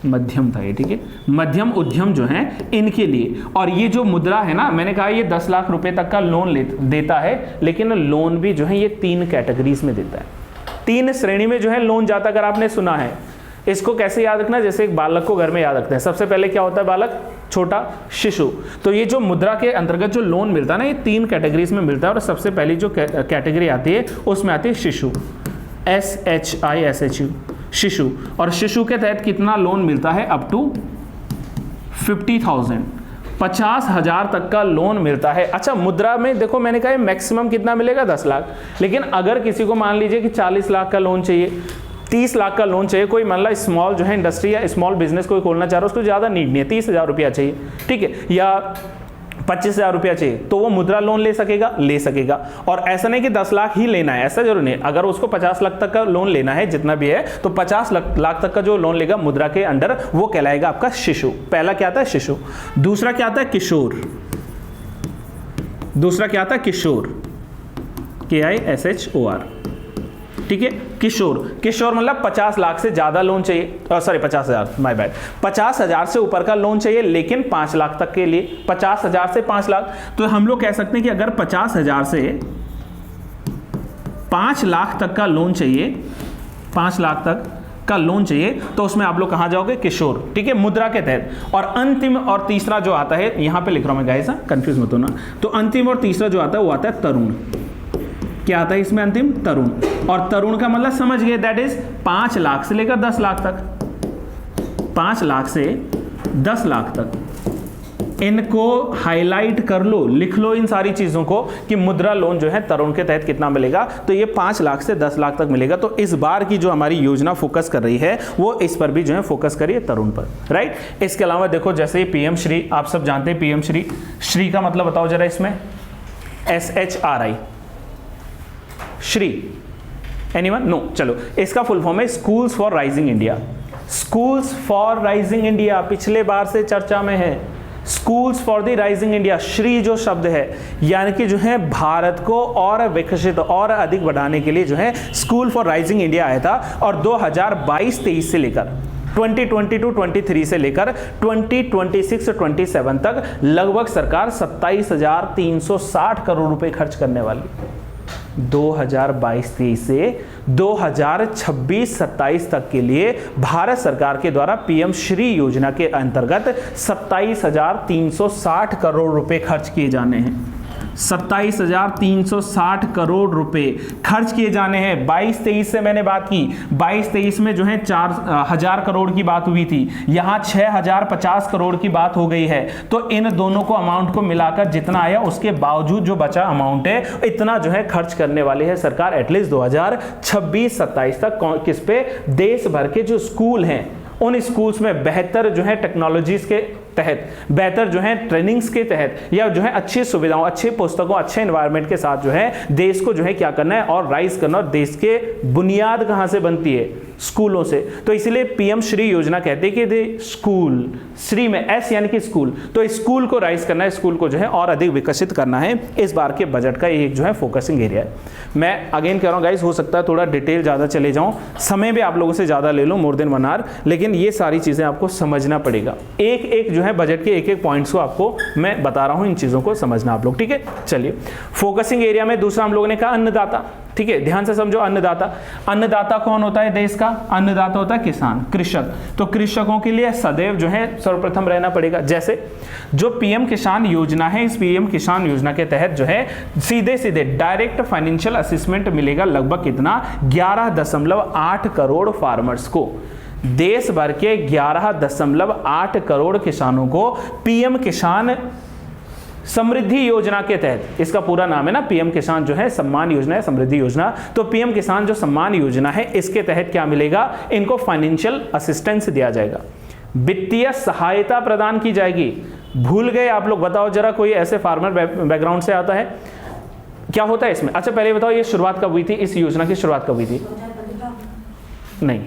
मध्यम था ये, ठीक है, मध्यम उद्यम जो है इनके लिए। और ये जो मुद्रा है ना, मैंने कहा ये 10 लाख रुपए तक का लोन देता है, लेकिन लोन भी जो है ये 3 कैटेगरीज में देता है, 3 श्रेणी में जो है लोन जाता है। अगर आपने सुना है, इसको कैसे याद रखना, जैसे एक बालक को घर में याद रखते हैं, सबसे पहले क्या होता है बालक, छोटा शिशु। तो ये जो मुद्रा के अंतर्गत जो लोन मिलता है ना, ये 3 कैटेगरीज में मिलता है, और सबसे पहली जो कैटेगरी आती है उसमें आती है शिशु, SHISHU, शिशु। और शिशु के तहत कितना लोन मिलता है, अप टू 50,000, 50,000 तक का लोन मिलता है। अच्छा, मुद्रा में देखो मैंने कहा मैक्सिमम कितना मिलेगा, 10 लाख, लेकिन अगर किसी को मान लीजिए कि 40 लाख का लोन चाहिए, 30 लाख का लोन चाहिए, कोई मान ला स्मॉल जो है इंडस्ट्री या स्मॉल बिजनेस कोई खोलना चाह रहा है, उसको ज़्यादा नीड नहीं है, 30,000 रुपया चाहिए, ठीक है, या 25,000 रुपया चाहिए, तो वो मुद्रा लोन ले सकेगा। और ऐसा नहीं कि 10 लाख ही लेना है, ऐसा जरूर नहीं। अगर उसको 50 लाख तक का लोन लेना है, जितना भी है, तो 50 लाख तक का जो लोन लेगा मुद्रा के अंडर, वो कहलाएगा आपका शिशु। पहला क्या आता है, शिशु। दूसरा क्या आता है, किशोर। दूसरा क्या आता है, किशोर, KISHOR, ठीक है, किशोर। किशोर मतलब 50 लाख से ज्यादा लोन चाहिए, सॉरी 50,000, माय बैड, 50,000 से ऊपर का लोन चाहिए, लेकिन 5 लाख तक के लिए, 50,000 से 5 लाख। तो हम लोग कह सकते हैं कि अगर 50,000 से 5 लाख तक का लोन चाहिए, 5 लाख तक का लोन चाहिए, तो उसमें आप लोग कहां जाओगे, किशोर, ठीक है, मुद्रा के तहत। और अंतिम और तीसरा जो आता है, यहां पे लिख रहा हूं मैं गाइस, कंफ्यूज मत होना। तो अंतिम और तीसरा जो आता है वो आता है तरुण। क्या आता है इसमें, अंतिम, तरुण। और तरुण का मतलब समझ गए, दैट इज 5 लाख से लेकर 10 लाख तक, 5 लाख से 10 लाख तक। इनको हाईलाइट कर लो, लिख लो इन सारी चीजों को कि मुद्रा लोन जो है तरुण के तहत कितना मिलेगा, तो ये 5 लाख से 10 लाख तक मिलेगा। तो इस बार की जो हमारी योजना फोकस कर रही है, वो इस पर भी जो है फोकस करिए, तरुण पर, राइट। इसके अलावा देखो, जैसे PM श्री, आप सब जानते हैं PM श्री, श्री का मतलब बताओ जरा इसमें, SHRI, श्री, एनीवन, नो, चलो, इसका फुल फॉर्म है schools for rising India. Schools for rising India पिछले बार से चर्चा में है, schools for the rising India. Shri जो शब्द है, यानी कि जो है भारत को और विकसित और अधिक बढ़ाने के लिए जो है स्कूल फॉर राइजिंग इंडिया आया था। और 2022-23 से लेकर 2022-23 से लेकर 2026-27 तक लगभग सरकार 27,360 करोड़ रुपए खर्च करने वाली। 2022-23 से 2026-27 तक के लिए भारत सरकार के द्वारा PM श्री योजना के अंतर्गत 27,360 करोड़ रुपए खर्च किए जाने हैं। 27,360 करोड़ रुपए खर्च किए जाने हैं। 22-23 से मैंने बात की, 22-23 में जो है 4,000 करोड़ की बात हुई थी, यहां 6,050 करोड़ की बात हो गई है। तो इन दोनों को अमाउंट को मिलाकर जितना आया, उसके बावजूद जो बचा अमाउंट है, इतना जो है खर्च करने वाली है सरकार एटलीस्ट 2026-27 तक। किस पे, देश भर के जो स्कूल हैं, उन स्कूल्स में बेहतर जो है टेक्नोलॉजीज के तहत, बेहतर जो है ट्रेनिंग्स के तहत, या जो है अच्छी सुविधाओं, अच्छी पुस्तकों, अच्छे एनवायरनमेंट के साथ जो है देश को जो है क्या करना है, और राइज करना। और देश के बुनियाद कहां से बनती है, स्कूलों से। तो इसलिए PM श्री योजना कहते हैं कि दे स्कूल, श्री में S यानी कि स्कूल, तो स्कूल को राइज करना है, स्कूल को जो है और अधिक विकसित करना है। इस बार के बजट का एक जो है फोकसिंग एरिया है। मैं अगेन कह रहा हूं गाइस, हो सकता है थोड़ा डिटेल ज्यादा चले जाऊं, समय भी आप लोगों से ज्यादा ले लो, मोर देन 1 आवर, लेकिन ये सारी चीजें आपको समझना पड़ेगा। एक एक जो है बजट के एक एक पॉइंट्स को आपको मैं बता रहा हूं, इन चीजों को समझना आप लोग, ठीक है। चलिए, फोकसिंग एरिया में दूसरा हम लोगों ने कहा अन्नदाता। ठीक है, ध्यान से समझो। अन्नदाता, अन्नदाता कौन होता है देश का? अन्नदाता होता है किसान, कृषक। तो कृषकों के लिए सदैव जो है सर्वप्रथम रहना पड़ेगा। जैसे जो पीएम किसान योजना है, इस पीएम किसान योजना के तहत जो है सीधे सीधे डायरेक्ट फाइनेंशियल असिस्टेंट मिलेगा लगभग कितना? 11.8 करोड़ फार्मर्स को। देश भर के 11.8 करोड़ किसानों को पीएम किसान समृद्धि योजना के तहत, इसका पूरा नाम है ना पीएम किसान जो है सम्मान योजना है, समृद्धि योजना। तो पीएम किसान जो सम्मान योजना है, इसके तहत क्या मिलेगा? इनको फाइनेंशियल असिस्टेंस दिया जाएगा, वित्तीय सहायता प्रदान की जाएगी। भूल गए आप लोग? बताओ जरा, कोई ऐसे फार्मर बैकग्राउंड से आता है? क्या होता है इसमें? अच्छा पहले बताओ, ये शुरुआत कब हुई थी? इस योजना की शुरुआत कब हुई थी? नहीं,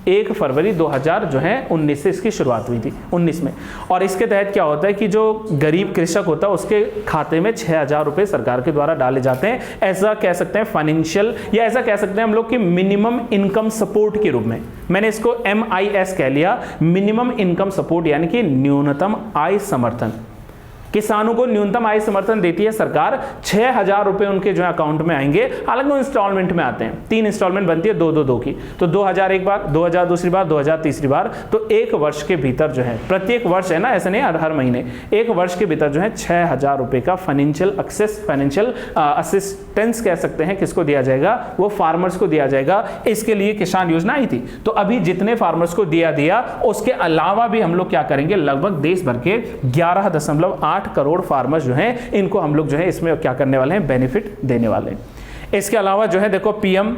1 फरवरी 2019 से इसकी शुरुआत हुई थी, 19 में। और इसके तहत क्या होता है कि जो गरीब कृषक होता है उसके खाते में 6,000 रुपये सरकार के द्वारा डाले जाते हैं। ऐसा कह सकते हैं फाइनेंशियल, या ऐसा कह सकते हैं हम लोग कि मिनिमम इनकम सपोर्ट के रूप में। मैंने इसको MIS कह लिया, मिनिमम इनकम सपोर्ट, यानी कि न्यूनतम आय समर्थन। किसानों को न्यूनतम आय समर्थन देती है सरकार। 6,000 रुपए उनके जो अकाउंट में आएंगे। हालांकि वो इंस्टॉलमेंट में आते हैं, 3 इंस्टॉलमेंट बनती है, 2-2 की। तो 2,000 एक बार, 2,000 दूसरी बार, 2,000 तीसरी बार। तो 1 वर्ष के भीतर जो है, प्रत्येक वर्ष है ना, ऐसे नहीं हर महीने, 1 वर्ष के भीतर जो है 6,000 रुपए का फाइनेंशियल असिस्टेंस कह सकते हैं, किसको दिया जाएगा? वो फार्मर्स को दिया जाएगा। इसके लिए किसान योजना आई थी। तो अभी जितने फार्मर्स को दिया उसके अलावा भी हम लोग क्या करेंगे? लगभग देश भर के 11.8 करोड़ फार्मर्स जो हैं, इनको हम लोग जो है इसमें क्या करने वाले हैं? बेनिफिट देने वाले हैं। इसके अलावा जो है देखो, पीएम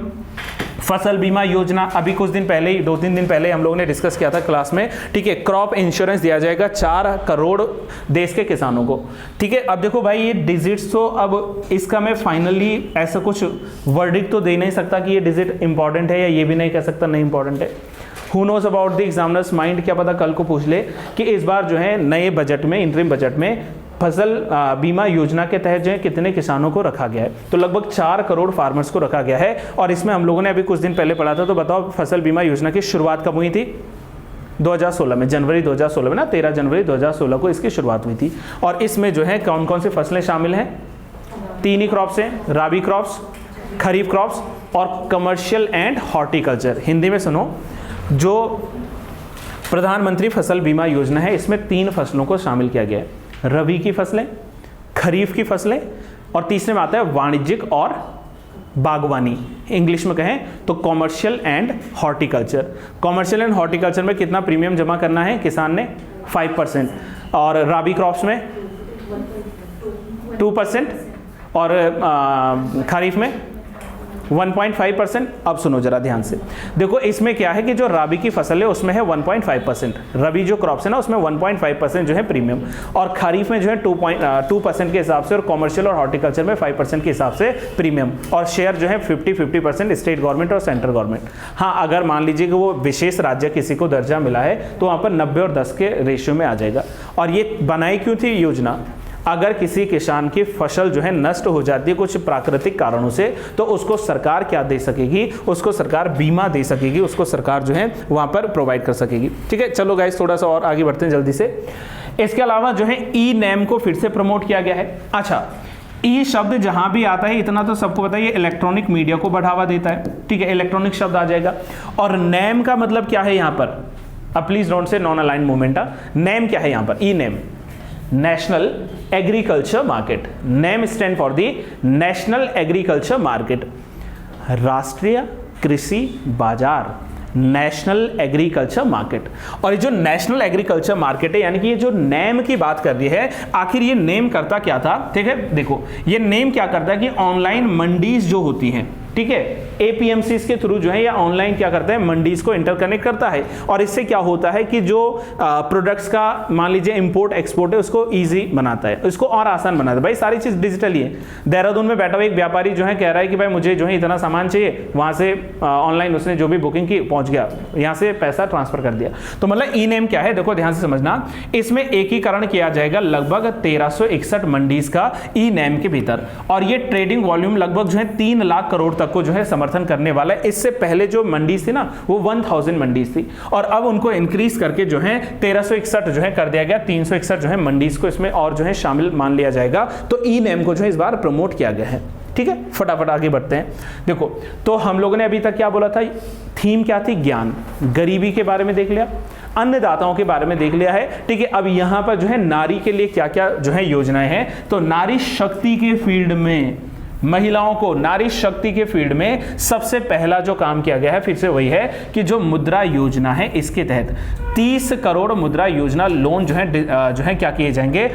फसल बीमा योजना, अभी कुछ दिन पहले ही, 2-3 दिन पहले हम लोगों ने डिस्कस किया था क्लास में। ठीक है, क्रॉप इंश्योरेंस दिया जाएगा 4 करोड़ देश के किसानों को। ठीक है, अब देखो भाई ये डिजिट्स, तो अब इसका मैं फाइनली ऐसा कुछ वर्डिक्ट तो दे नहीं सकता कि ये डिजिट इंपॉर्टेंट है, या ये भी नहीं कह सकता नहीं इंपॉर्टेंट है। Who knows about the examiner's mind? क्या पता कल को पूछ ले कि इस बार जो है नए बजट में, इंटरिम बजट में फसल बीमा योजना के तहत जो है कितने किसानों को रखा गया है? तो लगभग 4 करोड़ फार्मर्स को रखा गया है। और इसमें हम लोगों ने अभी कुछ दिन पहले पढ़ा था। तो बताओ फसल बीमा योजना की शुरुआत कब हुई थी? 2016 में, जनवरी 2016 में ना, 13 जनवरी 2016 को इसकी शुरुआत हुई थी। और इसमें जो है कौन कौन सी फसलें शामिल हैं? 3 ही क्रॉप्स हैं, राबी क्रॉप्स, खरीफ क्रॉप्स और कमर्शियल एंड हॉर्टिकल्चर। हिंदी में सुनो, जो प्रधानमंत्री फसल बीमा योजना है, इसमें 3 फसलों को शामिल किया गया है, रबी की फसलें, खरीफ की फसलें, और तीसरे में आता है वाणिज्यिक और बागवानी। इंग्लिश में कहें तो commercial and horticulture. Commercial and horticulture में कितना प्रीमियम जमा करना है किसान ने? 5%। और राबी क्रॉप्स में 2%, और खरीफ में 1.5%। अब सुनो जरा ध्यान से, देखो इसमें क्या है कि जो राबी की फसल है उसमें है 1.5%, रबी जो क्रॉप्स है ना उसमें 1.5% जो है प्रीमियम, और खरीफ में जो है 2% के हिसाब से, और कॉमर्शियल और हॉर्टिकल्चर में 5% के हिसाब से प्रीमियम। और शेयर जो है 50-50% स्टेट गवर्नमेंट और सेंट्रल गवर्नमेंट। हाँ, अगर मान लीजिए कि वो विशेष राज्य किसी को दर्जा मिला है तो वहाँ पर 90 और 10 के रेशियो में आ जाएगा। और ये बनाई क्यों थी योजना? अगर किसी किसान की फसल जो है नष्ट हो जाती है कुछ प्राकृतिक कारणों से, तो उसको सरकार क्या दे सकेगी? उसको सरकार बीमा दे सकेगी, उसको सरकार जो है वहां पर प्रोवाइड कर सकेगी। ठीक है, चलो गाइस थोड़ा सा और आगे बढ़ते हैं जल्दी से। इसके अलावा जो है ई नेम को फिर से प्रमोट किया गया है। अच्छा, ई शब्द जहां भी आता है, इतना तो सबको पता है, ये इलेक्ट्रॉनिक मीडिया को बढ़ावा देता है। ठीक है, इलेक्ट्रॉनिक शब्द आ जाएगा। और नेम का मतलब क्या है यहाँ पर? अब please don't say non align movement. NAM क्या है यहाँ पर? E NAM, national agriculture market. NAM stands for the national agriculture market, राष्ट्रीय कृषि बाजार, नेशनल एग्रीकल्चर मार्केट। और ये जो नेशनल एग्रीकल्चर मार्केट है, यानी कि ये जो नेम की बात कर रही है, आखिर ये नेम करता क्या था? ठीक है, देखो ये नेम क्या करता है कि ऑनलाइन मंडीज जो होती हैं, ठीक है, एपीएमसीज के थ्रू जो है या ऑनलाइन क्या करता है, मंडीज को इंटरकनेक्ट करता है। और इससे क्या होता है कि जो प्रोडक्ट्स का मान लीजिए इंपोर्ट एक्सपोर्ट है उसको इजी बनाता है, उसको और आसान बनाता है। भाई सारी चीज डिजिटल ही है। देहरादून में बैठा हुआ एक व्यापारी जो है कह रहा है कि भाई मुझे जो है इतना सामान चाहिए, वहां से ऑनलाइन उसने जो भी बुकिंग की पहुंच गया, यहाँ से पैसा ट्रांसफर कर दिया। तो मतलब ई नेम क्या है, देखो ध्यान से समझना, इसमें एकीकरण किया जाएगा लगभग 1361 मंडीज का ई नेम के भीतर। और ये ट्रेडिंग वॉल्यूम लगभग जो है 3 लाख करोड़ तक को जो है समर्थन करने वाला है। इससे पहले जो मंडीज थी ना वो 1000 मंडीज थी, और अब उनको इंक्रीज करके जो है 1361 जो है कर दिया गया। 361 जो है मंडीज को इसमें और जो है शामिल मान लिया जाएगा। तो ई नेम को जो है इस बार प्रमोट किया गया है। ठीक है, फटाफट आगे बढ़ते हैं। देखो, तो हम लोगों ने अभी तक क्या बोला था, थीम क्या थी, ज्ञान, गरीबी के बारे में देख लिया, अन्नदाताओं के बारे में देख लिया है, ठीक है। अब यहां पर जो है नारी के लिए क्या क्या जो है योजनाएं हैं, तो नारी शक्ति के फील्ड में महिलाओं को, नारी शक्ति के फील्ड में सबसे पहला जो काम किया गया है फिर से वही है कि जो मुद्रा योजना है, इसके तहत 30 करोड़ मुद्रा योजना लोन जो है क्या किए जाएंगे,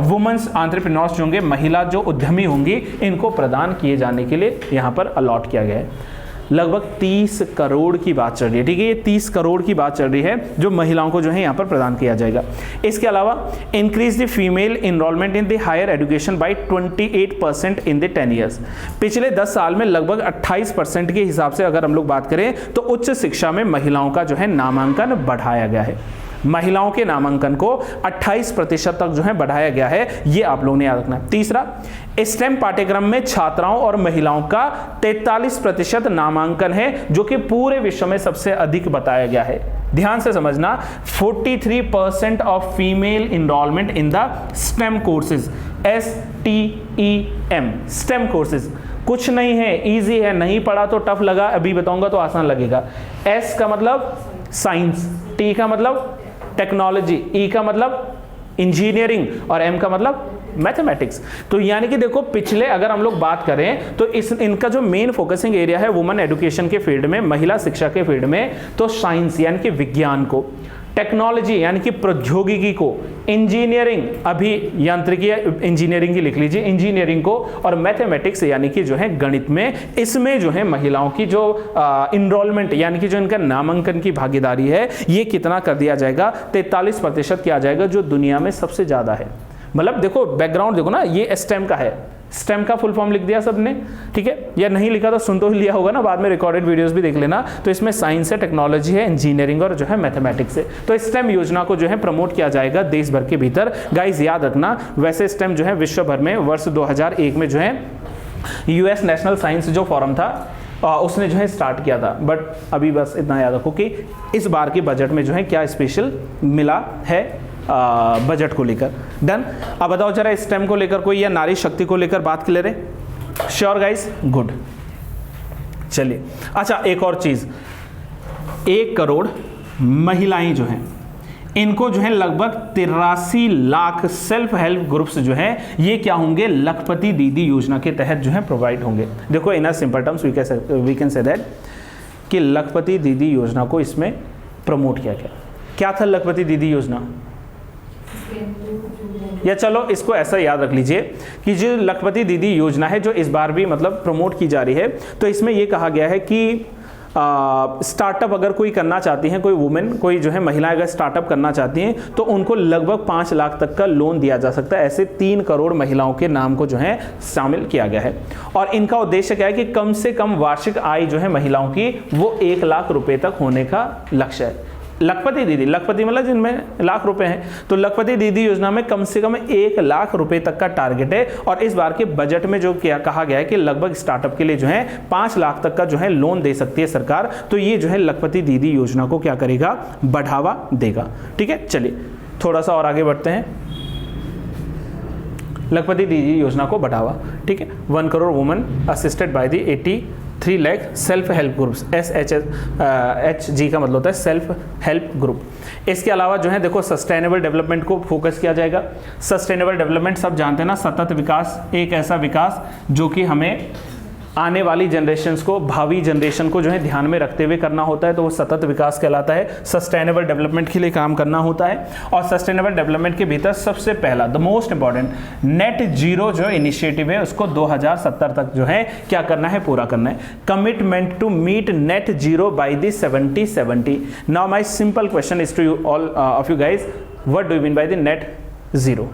वुमेन्स एंटरप्रेन्योर्स जो होंगे, महिला जो उद्यमी होंगी, इनको प्रदान किए जाने के लिए यहां पर अलॉट किया गया है। लगभग 30 करोड़ की बात चल रही है, ठीक है, ये 30 करोड़ की बात चल रही है जो महिलाओं को जो है यहाँ पर प्रदान किया जाएगा। इसके अलावा increase the female enrolment in the higher education by 28% in the 10 years. पिछले 10 साल में लगभग 28% के हिसाब से अगर हम लोग बात करें तो उच्च शिक्षा में महिलाओं का जो है नामांकन बढ़ाया गया है। महिलाओं के नामांकन को 28% तक जो है बढ़ाया गया है, ये आप लोगों ने याद रखना है। तीसरा, स्टेम पाठ्यक्रम में छात्राओं और महिलाओं का 43% नामांकन है, जो कि पूरे विश्व में सबसे अधिक बताया गया है। ध्यान से समझना, 43% of female enrolment in the STEM courses, STEM, STEM courses. कुछ नहीं है, इजी है, नहीं पढ़ा तो टफ लगा, अभी बताऊंगा तो आसान लगेगा। S का मतलब साइंस, T का मतलब टेक्नोलॉजी, E का मतलब इंजीनियरिंग और M का मतलब मैथमेटिक्स। तो यानी कि देखो, पिछले अगर हम लोग बात करें तो इनका जो मेन फोकसिंग एरिया है वुमेन एजुकेशन के फील्ड में, महिला शिक्षा के फील्ड में, तो साइंस यानी कि विज्ञान को, टेक्नोलॉजी यानी कि प्रौद्योगिकी को, इंजीनियरिंग, अभी यांत्रिकी इंजीनियरिंग की लिख लीजिए, इंजीनियरिंग को, और मैथमेटिक्स यानी कि जो है गणित में, इसमें जो है महिलाओं की जो इनरोलमेंट यानी कि जो इनका नामांकन की भागीदारी है, ये कितना कर दिया जाएगा, 43% किया जाएगा, जो दुनिया में सबसे ज्यादा है। मतलब देखो, बैकग्राउंड देखो ना, ये स्टेम का है, स्टेम का फुल फॉर्म लिख दिया सबने, ठीक है, या नहीं लिखा तो सुन तो ही लिया होगा ना, बाद में रिकॉर्डेड वीडियोस भी देख लेना। तो इसमें साइंस है, टेक्नोलॉजी है, इंजीनियरिंग और जो है मैथमेटिक्स है। तो स्टेम योजना को जो है प्रमोट किया जाएगा देश भर के भीतर। गाइस याद रखना, वैसे स्टेम जो है विश्व भर में वर्ष 2001 में जो है US नेशनल साइंस जो फोरम था उसने जो है स्टार्ट किया था। बट अभी बस इतना याद रखो कि इस बार के बजट में जो है क्या स्पेशल मिला है बजट को लेकर। डन। अब बताओ जरा, स्टेम को लेकर कोई या नारी शक्ति को लेकर बात क्लियर है? Sure guys, good. चलिए, अच्छा एक और चीज, 1 करोड़ महिलाएं जो हैं, इनको जो है लगभग 83 लाख सेल्फ हेल्प ग्रुप्स जो हैं, ये क्या होंगे, लखपति दीदी योजना के तहत जो है प्रोवाइड होंगे। देखो, in simple terms we can say that कि लखपति दीदी योजना को इसमें प्रमोट किया गया। क्या था लखपति दीदी योजना? या चलो इसको ऐसा याद रख लीजिए कि जो लखपति दीदी योजना है, जो इस बार भी मतलब प्रमोट की जा रही है, तो इसमें यह कहा गया है कि स्टार्टअप अगर कोई करना चाहती हैं, कोई वुमेन, कोई जो है महिलाएं अगर स्टार्टअप करना चाहती हैं, तो उनको लगभग 5 लाख तक का लोन दिया जा सकता है। ऐसे 3 करोड़ महिलाओं के नाम को जो है शामिल किया गया है। और इनका उद्देश्य क्या है कि कम से कम वार्षिक आय जो है महिलाओं की, वो 1 लाख रुपए तक होने का लक्ष्य है। लखपति दीदी, लखपति मतलब जिनमें लाख रुपए हैं, तो लखपति दीदी योजना में कम से कम 1 लाख रुपए तक का टारगेट है। और इस बार के बजट में जो क्या कहा गया है कि लगभग स्टार्टअप के लिए जो है 5 लाख तक का जो है लोन दे सकती है सरकार। तो ये जो है लखपति दीदी योजना को क्या करेगा, बढ़ावा देगा। ठीक है, चलिए थोड़ा सा और आगे बढ़ते हैं। लखपति दीदी योजना को बढ़ावा, ठीक है, 1 crore women assisted by the 83 lakh self help groups, SHG का मतलब होता है सेल्फ हेल्प ग्रुप। इसके अलावा जो है देखो, सस्टेनेबल डेवलपमेंट को फोकस किया जाएगा। सस्टेनेबल डेवलपमेंट सब जानते हैं ना, सतत विकास, एक ऐसा विकास जो कि हमें आने वाली जनरेशन्स को, भावी जनरेशन को जो है ध्यान में रखते हुए करना होता है, तो वो सतत विकास कहलाता है। सस्टेनेबल डेवलपमेंट के लिए काम करना होता है। और सस्टेनेबल डेवलपमेंट के भीतर सबसे पहला, the most important, net zero जो इनिशिएटिव है, उसको 2070 तक जो है क्या करना है, पूरा करना है। Commitment to meet net zero by the 2070। Now my simple question is to you all of you guys, what do you mean by the net zero?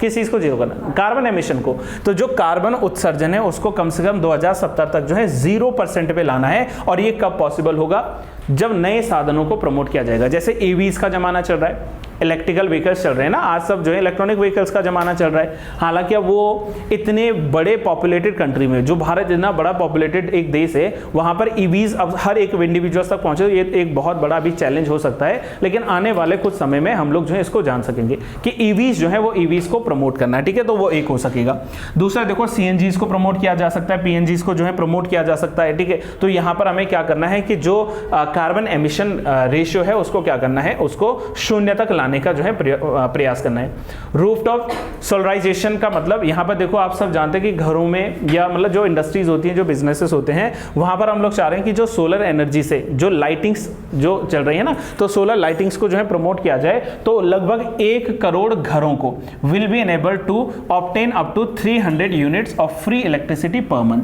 किस चीज को जीरो करना? कार्बन एमिशन को। तो जो कार्बन उत्सर्जन है उसको कम से कम 2070 तक जो है 0% पे लाना है। और ये कब पॉसिबल होगा? जब नए साधनों को प्रमोट किया जाएगा। जैसे EVs का जमाना चल रहा है, इलेक्ट्रिकल व्हीकल्स चल रहे हैं ना, आज सब जो है इलेक्ट्रॉनिक व्हीकल्स का जमाना चल रहा है। हालांकि अब वो इतने बड़े पॉपुलेटेड कंट्री में, जो भारत इतना बड़ा पॉपुलेटेड एक देश है, वहां पर ईवीज अब हर एक इंडिविजुअल्स तक पहुंचे, ये एक बहुत बड़ा भी चैलेंज हो सकता है। लेकिन आने वाले कुछ समय में हम लोग जो है इसको जान सकेंगे कि ईवीज जो है वो ईवीज को प्रमोट करना है, ठीक है, तो वो एक हो सकेगा। दूसरा देखो सीएनजीज को प्रमोट किया जा सकता है, पीएनजीज को जो है प्रमोट किया जा सकता है, ठीक है। तो यहां पर हमें क्या करना है कि जो कार्बन एमिशन रेशियो है उसको क्या करना है, उसको शून्य तक लाने का जो है प्रयास करना है। रूफटॉप सोलराइजेशन का मतलब यहां पर देखो आप सब जानते हैं कि घरों में या मतलब जो इंडस्ट्रीज होती हैं, जो बिजनेसेस होते हैं, वहां पर हम लोग चाह रहे हैं कि जो सोलर एनर्जी से जो लाइटिंग्स जो चल रही है ना, तो सोलर लाइटिंग्स को जो है प्रमोट किया जाए। तो लगभग 1 करोड़ घरों को will be enable to obtain up to 300 units of free electricity per month.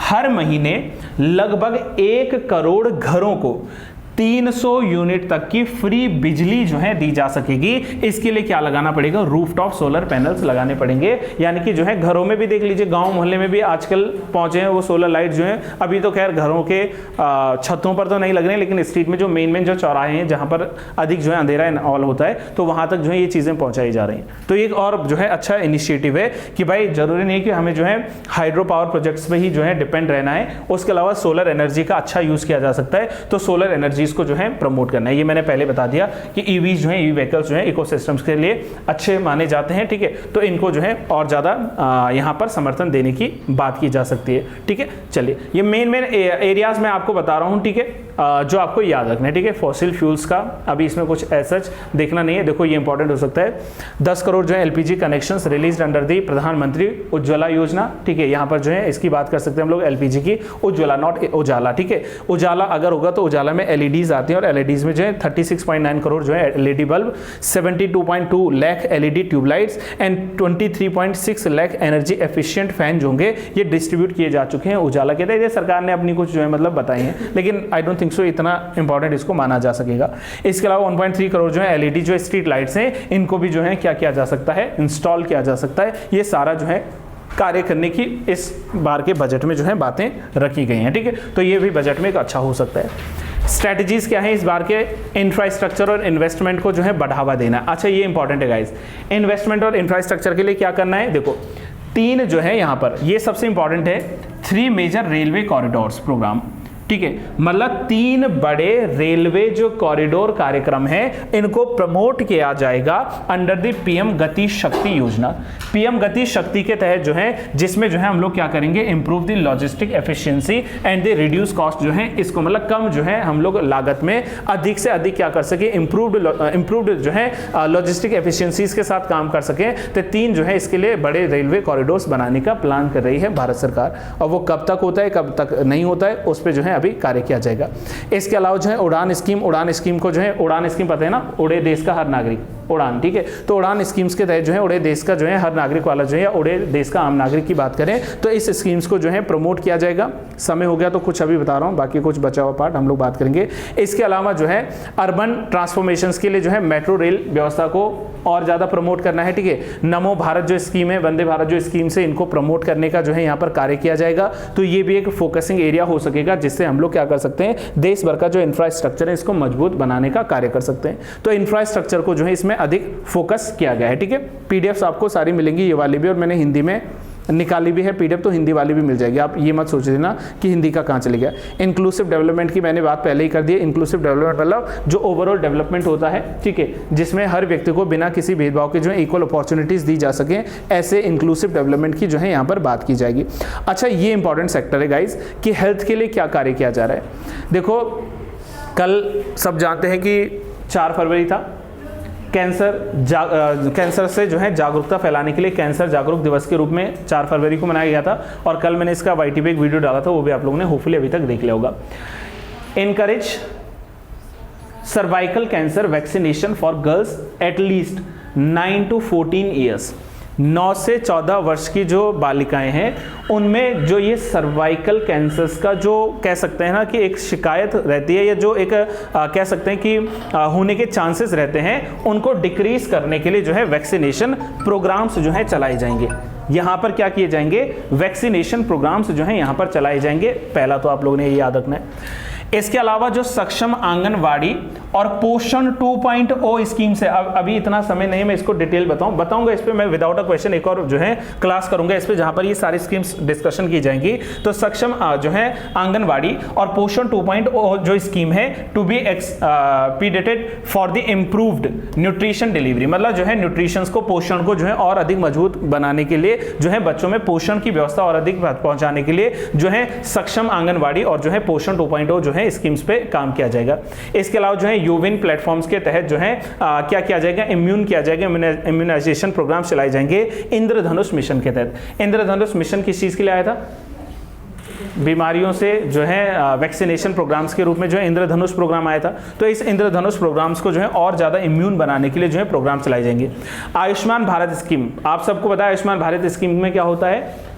हर महीने लगभग 1 करोड़ घरों को 300 यूनिट तक की फ्री बिजली जो है दी जा सकेगी। इसके लिए क्या लगाना पड़ेगा, रूफटॉप सोलर पैनल्स लगाने पड़ेंगे। यानी कि जो है घरों में भी देख लीजिए, गांव मोहल्ले में भी आजकल पहुंचे हैं वो सोलर लाइट जो है। अभी तो खैर घरों के छतों पर तो नहीं लग रहे, लेकिन स्ट्रीट में जो मेन जो चौराहे हैं जहां पर अधिक जो है अंधेरा ऑल होता है, तो वहां तक जो है ये चीजें पहुंचाई जा रही हैं। तो एक और जो है अच्छा इनिशिएटिव है कि भाई जरूरी नहीं कि हमें जो है हाइड्रो पावर प्रोजेक्ट्स पे ही जो है डिपेंड रहना है, उसके अलावा सोलर एनर्जी का अच्छा यूज किया जा सकता है। तो सोलर एनर्जी को जो है प्रमोट करना है। ये मैंने पहले बता दिया कि ईवीज जो है, ईवी व्हीकल्स जो है इकोसिस्टम्स के लिए अच्छे माने जाते हैं, ठीक है। तो इनको जो है और ज्यादा यहां पर समर्थन देने की बात की जा सकती है, ठीक है। चलिए ये मेन एरियाज में आपको बता रहा हूं, ठीक है, जो आपको याद रखना है, ठीक है। फॉसिल फ्यूल्स का अभी इसमें कुछ ऐसा देखना नहीं है। देखो ये इंपॉर्टेंट हो सकता है। 10 करोड़ जो है LPG connections released under the प्रधानमंत्री उज्ज्वला योजना, ठीक है। यहां पर जो है इसकी बात कर सकते हैं हम लोग एलपीजी की, उज्ज्वला नॉट उजाला, ठीक है। उजाला अगर होगा तो उजाला में एलईडीज आती हैं और एलईडीज में जो है 36.9 करोड़ जो है LED bulb, 72.2 lakh LED tubelights and 23.6 lakh energy efficient fan जो होंगे ये डिस्ट्रीब्यूट किए जा चुके हैं उजाला के तहत। ये सरकार ने अपनी कुछ जो है मतलब बताई है, लेकिन आई डोंट थिंक सो इतना इंपॉर्टेंट इसको माना जा सकेगा। इसके अलावा 1.3 करोड़ जो है एलईडी जो स्ट्रीट लाइट्स हैं, इनको भी जो है क्या किया जा सकता है, इंस्टॉल किया जा सकता है। ये सारा जो है कार्य करने की इस बार के बजट में जो है बातें रखी गई हैं, ठीक है। तो ये भी बजट में एक अच्छा हो सकता है। स्ट्रेटजीज क्या है इस बार के, इंफ्रास्ट्रक्चर और इन्वेस्टमेंट को जो है बढ़ावा देना। अच्छा ये इंपॉर्टेंट है गाइस, इन्वेस्टमेंट और इंफ्रास्ट्रक्चर के लिए क्या करना है। देखो 3 जो है यहां पर, ये सबसे इंपॉर्टेंट है, 3 मेजर रेलवे कॉरिडोर्स प्रोग्राम, ठीक है। मतलब 3 बड़े रेलवे जो कॉरिडोर कार्यक्रम है, इनको प्रमोट किया जाएगा अंडर द पीएम गति शक्ति योजना। पीएम गति शक्ति के तहत जो है, जिसमें जो है हम लोग क्या करेंगे, improve the logistic efficiency and the reduce cost जो है, इसको मतलब कम जो है हम लोग लागत में अधिक से अधिक क्या कर सके, इंप्रूव्ड जो है लॉजिस्टिक एफिशिएंसीज के साथ काम कर सके। तो 3 जो है इसके लिए बड़े रेलवे कॉरिडोर्स बनाने का प्लान कर रही है भारत सरकार, और वो कब तक होता है कब तक नहीं होता है उस पर जो है अभी कार्य किया जाएगा। इसके अलावा जो है उड़ान स्कीम को जो है, उड़ान स्कीम पता है ना, उड़े देश का हर नागरिक, उड़ान, ठीक है। तो उड़ान स्कीम्स के तहत जो है उड़े देश का जो है हर नागरिक वाला जो है, या उड़े देश का आम नागरिक की बात करें तो इस स्कीम्स को जो है प्रमोट किया जाएगा। समय हो गया तो कुछ अभी बता रहा हूं, बाकी कुछ बचा हुआ पार्ट हम लोग बात करेंगे। इसके अलावा जो है अर्बन ट्रांसफॉर्मेशंस के लिए जो है मेट्रो रेल व्यवस्था को और ज्यादा प्रमोट करना है, ठीक है। नमो भारत जो स्कीम है, वंदे भारत जो स्कीम से, इनको प्रमोट करने का जो है यहाँ पर कार्य किया जाएगा। तो ये भी एक फोकसिंग एरिया हो सकेगा, जिससे हम लोग क्या कर सकते हैं, देश भर का जो इंफ्रास्ट्रक्चर है इसको मजबूत बनाने का कार्य कर सकते हैं। तो इंफ्रास्ट्रक्चर को जो है इसमें अधिक फोकस किया गया है, ठीक है। पीडीएफ आपको सारी मिलेंगी, ये वाली भी, और मैंने हिंदी में निकाली भी है पीडीएफ, तो हिंदी वाली भी मिल जाएगी। आप ये मत सोच देना कि हिंदी का कहाँ चले गया। इंक्लूसिव डेवलपमेंट की मैंने बात पहले ही कर दी है। इंक्लूसिव डेवलपमेंट मतलब जो ओवरऑल डेवलपमेंट होता है, ठीक है, जिसमें हर व्यक्ति को बिना किसी भेदभाव के जो है इक्वल अपॉर्चुनिटीज दी जा सके, ऐसे इंक्लूसिव डेवलपमेंट की जो है यहाँ पर बात की जाएगी। अच्छा ये इंपॉर्टेंट सेक्टर है गाइज कि हेल्थ के लिए क्या कार्य किया जा रहा है। देखो कल सब जानते हैं कि 4 फरवरी था, कैंसर से जो है जागरूकता फैलाने के लिए कैंसर जागरूक दिवस के रूप में 4 फरवरी को मनाया गया था। और कल मैंने इसका वाईटी पे एक वीडियो डाला था, वो भी आप लोगों ने होपफुली अभी तक देख लिया होगा। Encourage cervical cancer vaccination for girls at least 9 to 14 years. 9 से 14 वर्ष की जो बालिकाएं हैं, उनमें जो ये सर्वाइकल कैंसर्स का जो कह सकते हैं ना कि एक शिकायत रहती है, या जो एक कह सकते हैं कि होने के चांसेस रहते हैं, उनको डिक्रीज करने के लिए जो है वैक्सीनेशन प्रोग्राम्स जो है चलाए जाएंगे। यहाँ पर क्या किए जाएंगे, वैक्सीनेशन प्रोग्राम्स जो है यहाँ पर चलाए जाएंगे। पहला तो आप लोगों ने ये याद रखना है। इसके अलावा जो सक्षम आंगनवाड़ी और पोषण 2.0 स्कीम से, अब अभी इतना समय नहीं मैं इसको डिटेल बताऊंगा इस पे मैं विदाउट अ क्वेश्चन एक और जो है क्लास करूंगा इस पे, जहां पर ये सारी स्कीम्स डिस्कशन की जाएंगी। तो सक्षम जो है आंगनवाड़ी और पोषण 2.0 जो स्कीम है to be expedited for the improved nutrition delivery, मतलब जो है न्यूट्रिशन को, पोषण को जो है और अधिक मजबूत बनाने के लिए, जो है बच्चों में पोषण की व्यवस्था और अधिक पहुंचाने के लिए जो है सक्षम आंगनवाड़ी और जो है पोषण 2.0 जो है स्कीम्स पे काम किया जाएगा। इसके अलावा जो है यूविन प्लेटफॉर्म्स के तहत जो है क्या किया जाएगा, इम्यूनाइजेशन प्रोग्राम चलाए जाएंगे इंद्रधनुष मिशन के तहत। इंद्रधनुष मिशन किस चीज के लिए आया था? बीमारियों से जो है वैक्सीनेशन प्रोग्राम्स के रूप में जो है इंद्रधनुष प्रोग्राम आया था। तो इस इंद्रधनुष प्रोग्राम्स को जो है और ज्यादा इम्यून बनाने के लिए जो है प्रोग्राम चलाए जाएंगे। आयुष्मान भारत स्कीम, आप सबको पता है आयुष्मान भारत स्कीम में क्या होता है,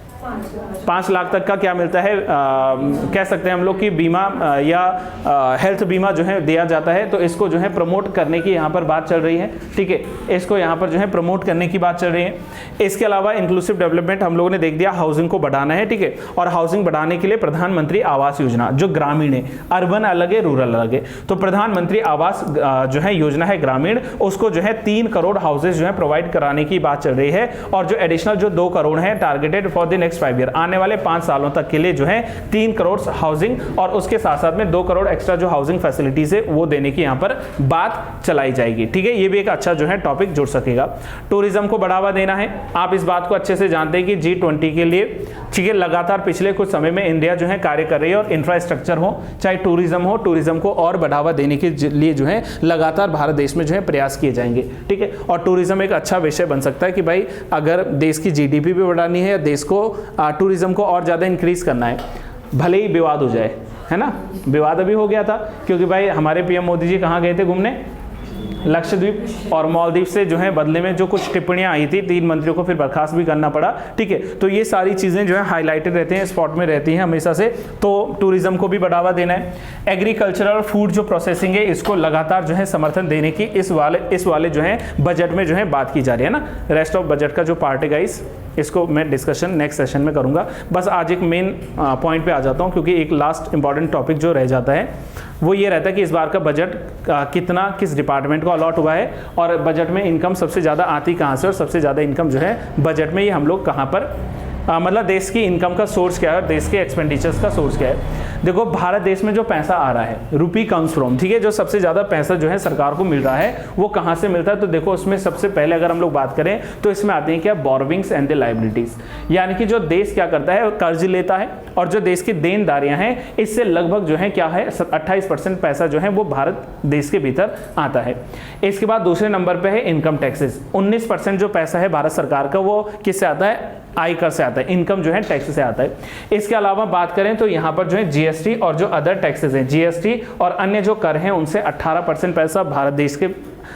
5 लाख तक का क्या मिलता है, कह सकते हैं हम लोग कि बीमा या हेल्थ बीमा जो है दिया जाता है। तो इसको जो है प्रमोट करने की यहाँ पर बात चल रही है, ठीक है, इसको यहाँ पर जो है प्रमोट करने की बात चल रही है। इसके अलावा इंक्लूसिव डेवलपमेंट हम लोगों ने देख दिया, हाउसिंग को बढ़ाना है, ठीक है, और हाउसिंग बढ़ाने के लिए प्रधानमंत्री आवास योजना जो ग्रामीण है, अर्बन अलग है, रूरल अलग है। तो प्रधानमंत्री आवास जो है योजना है ग्रामीण, उसको जो है 3 करोड़ हाउसेज जो है प्रोवाइड कराने की बात चल रही है। और जो एडिशनल जो 2 करोड़ है targeted for the next 5 year, आने वाले 5 सालों तक के लिए जो है 3 करोड़ हाउसिंग और उसके साथ साथ में 2 करोड़ एक्स्ट्रा जो हाउसिंग फैसिलिटीज है वो देने की यहां पर बात चलाई जाएगी, ठीक है। ये भी एक अच्छा जो है टॉपिक जुड़ सकेगा। टूरिज्म को बढ़ावा देना है, आप इस बात को अच्छे से जानते हैं कि G20 के लिए, ठीक है, लगातार पिछले कुछ समय में इंडिया जो है कार्य कर रही है और इंफ्रास्ट्रक्चर हो चाहे टूरिज्म हो, टूरिज्म को और बढ़ावा देने के लिए जो है लगातार भारत देश में जो है प्रयास किए जाएंगे, ठीक है। और टूरिज्म एक अच्छा विषय बन सकता है कि भाई अगर देश की GDP भी बढ़ानी है या देश को टूरिज्म को और ज़्यादा इंक्रीज करना है, भले ही विवाद हो जाए, है ना। विवाद अभी हो गया था क्योंकि भाई हमारे PM मोदी जी कहाँ गए थे घूमने, लक्षद्वीप और मालदीव से जो है बदले में जो कुछ टिप्पणियां आई थी 3 मंत्रियों को फिर बर्खास्त भी करना पड़ा, ठीक है। तो ये सारी चीजें जो है हाईलाइटेड रहती हैं, स्पॉट में रहती हैं हमेशा से। तो टूरिज्म को भी बढ़ावा देना है। एग्रीकल्चरल फूड जो प्रोसेसिंग है इसको लगातार जो है समर्थन देने की इस वाले जो है बजट में जो है बात की जा रही है ना। रेस्ट ऑफ बजट का जो पार्ट है गाइस, इसको मैं डिस्कशन नेक्स्ट सेशन में करूंगा। बस आज एक मेन पॉइंट पे आ जाता हूं क्योंकि एक लास्ट इंपॉर्टेंट टॉपिक जो रह जाता है वो ये रहता है कि इस बार का बजट कितना किस डिपार्टमेंट को अलॉट हुआ है और बजट में इनकम सबसे ज़्यादा आती कहाँ से और सबसे ज़्यादा इनकम जो है बजट में ये हम लोग कहाँ पर मतलब देश की इनकम का सोर्स क्या है और देश के एक्सपेंडिचर्स का सोर्स क्या है। देखो भारत देश में जो पैसा आ रहा है रूपी कम्स फ्रॉम, ठीक है, जो सबसे ज़्यादा पैसा जो है सरकार को मिल रहा है वो कहाँ से मिलता है। तो देखो उसमें सबसे पहले अगर हम लोग बात करें तो इसमें आते हैं क्या, बोरोविंग्स एंड द लायबिलिटीज, यानी कि जो देश क्या करता है कर्ज लेता है और जो देश की देनदारियां हैं इससे लगभग जो है क्या है 28% पैसा जो है वो भारत देश के भीतर आता है। इसके बाद दूसरे नंबर पे है इनकम टैक्सेस, 19% जो पैसा है भारत सरकार का वो किससे आता है, आयकर से आता है, इनकम जो है टैक्स से आता है। इसके अलावा बात करें तो यहाँ पर जो है GST और जो अदर टैक्सेस हैं, GST और अन्य जो कर हैं उनसे 18% पैसा भारत देश के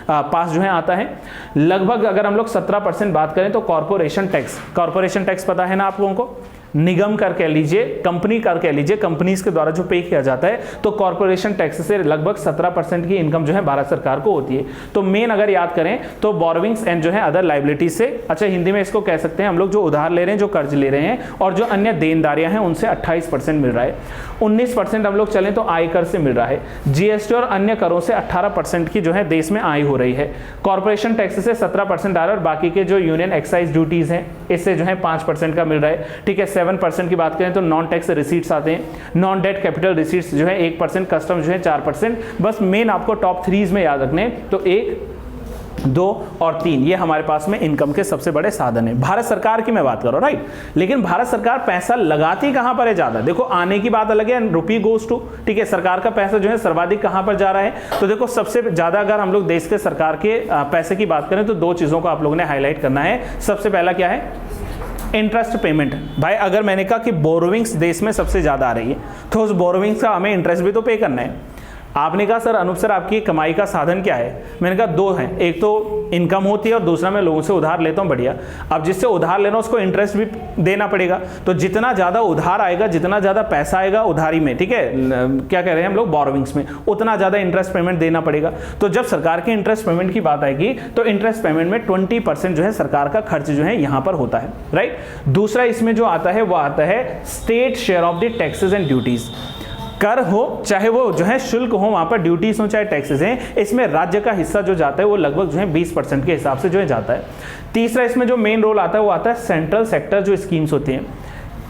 पास जो है आता है। लगभग अगर हम लोग 17% बात करें तो कॉर्पोरेशन टैक्स पता है ना आप लोगों को, निगम कर कह लीजिए, कंपनी कर कह लीजिए, कंपनीज के द्वारा जो पे किया जाता है, तो कॉर्पोरेशन टैक्स से लगभग 17% की इनकम जो है भारत सरकार को होती है। तो मेन अगर याद करें तो बोरोविंग्स एंड जो है अदर लायबिलिटीज से, अच्छा हिंदी में इसको कह सकते हैं हम लोग जो उधार ले रहे हैं, जो कर्ज ले रहे हैं और जो अन्य देनदारियां हैं उनसे 28% मिल रहा है। 19% हम लोग चलें तो आयकर से मिल रहा है। GST और अन्य करों से 18% की जो है देश में आय हो रही है। कॉर्पोरेशन टैक्स से 17% आ रहा है और बाकी के जो यूनियन एक्साइज ड्यूटीज हैं इससे जो है 5% का मिल रहा है, ठीक है। 7% की बात करें तो नॉन टैक्स रिसीट्स आते हैं, नॉन डेट कैपिटल रिसीट्स जो है 1%, कस्टम जो है 4%। बस मेन आपको टॉप 3 में याद रखने, तो 1, 2 और 3 ये हमारे पास में इनकम के सबसे बड़े साधन है। भारत सरकार की मैं बात कर रहा हूं, राइट। लेकिन भारत सरकार पैसा लगाती कहां पर है ज्यादा, देखो आने की बात अलग है, रुपी गोज टू, ठीक है। सरकार का पैसा जो है सर्वाधिक कहां पर जा रहा है, तो देखो सबसे ज्यादा अगर हम लोग देश के सरकार के पैसे की बात करें तो 2 चीजों को आप लोगों ने हाईलाइट करना है। सबसे पहला क्या है, इंटरेस्ट पेमेंट। भाई अगर मैंने कहा कि बोरोविंग्स देश में सबसे ज्यादा आ रही है तो उस बोरोविंग्स का हमें इंटरेस्ट भी तो पे करना है। आपने कहा सर अनूप सर आपकी कमाई का साधन क्या है, मैंने कहा 2 हैं, एक तो इनकम होती है और दूसरा मैं लोगों से उधार लेता हूं। बढ़िया, अब जिससे उधार लेना उसको इंटरेस्ट भी देना पड़ेगा, तो जितना ज्यादा उधार आएगा, जितना ज्यादा पैसा आएगा उधारी में, ठीक है, क्या कह रहे हैं हम लोग बोरोविंग्स में, उतना ज्यादा इंटरेस्ट पेमेंट देना पड़ेगा। तो जब सरकार की इंटरेस्ट पेमेंट की बात आएगी तो इंटरेस्ट पेमेंट में 20% जो है सरकार का खर्च जो है यहां पर होता है, राइट। दूसरा इसमें जो आता है वो आता है state share of the taxes and duties. कर हो चाहे वो जो है शुल्क हो, वहां पर ड्यूटीज हो चाहे टैक्सेस हैं, इसमें राज्य का हिस्सा जो जाता है वो लगभग जो है 20% के हिसाब से जो है जाता है। तीसरा इसमें जो मेन रोल आता है वो आता है सेंट्रल सेक्टर जो स्कीम्स होती हैं,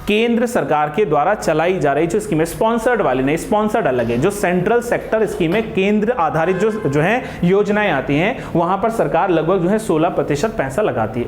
केंद्र सरकार के द्वारा चलाई जा रही जो स्कीम है, स्पॉन्सर्ड वाली नहीं, स्पॉन्सर्ड अलग है, जो सेंट्रल सेक्टर स्कीम है, केंद्र आधारित जो है योजनाएं आती हैं, वहां पर सरकार लगभग जो है 16% पैसा लगाती है।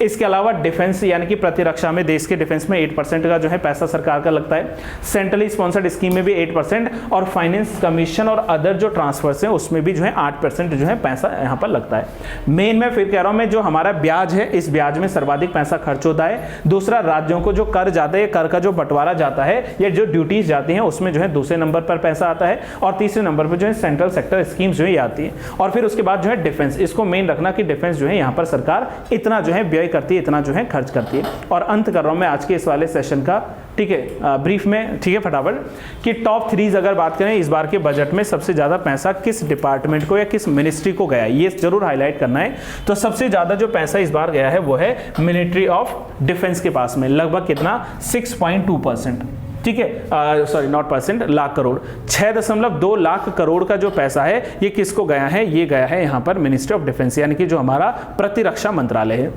इसके अलावा डिफेंस यानी कि प्रतिरक्षा में, देश के डिफेंस में 8% का जो है पैसा सरकार का लगता है, सेंट्रली स्पॉन्सर्ड स्कीम में भी 8%, और फाइनेंस कमीशन और अदर जो ट्रांसफर्स हैं उसमें भी जो है 8% जो है पैसा यहाँ पर लगता है। मेन मैं फिर कह रहा हूँ मैं, जो हमारा ब्याज है, इस ब्याज में सर्वाधिक पैसा खर्च होता है। दूसरा, राज्यों को जो कर जाते हैं, कर का जो बंटवारा जाता है या जो ड्यूटीज जाती हैं उसमें जो है दूसरे नंबर पर पैसा आता है, और तीसरे नंबर पर जो है सेंट्रल सेक्टर स्कीम्स जो है आती हैं। और फिर उसके बाद जो है डिफेंस, इसको मेन रखना कि डिफेंस जो है यहाँ पर सरकार इतना जो है व्यय करती है, इतना जो है खर्च करती है। और अंत कर रहा हूं मैं आज के इस वाले सेशन का, ठीक है, ब्रीफ में, ठीक है, फटाफट, कि टॉप 3 अगर बात करें इस बार के बजट में सबसे ज्यादा पैसा किस डिपार्टमेंट को या किस मिनिस्ट्री को गया, ये जरूर हाईलाइट करना है। तो सबसे ज्यादा जो पैसा इस बार गया है वो है मिलिट्री ऑफ डिफेंस के पास में, लगभग कितना 6.2%, ठीक है, sorry not percent, lakh crore, 6.2 lakh crore का जो पैसा है ये किसको गया है, ये गया है यहाँ पर मिनिस्ट्री ऑफ डिफेंस यानी कि जो हमारा प्रतिरक्षा मंत्रालय है।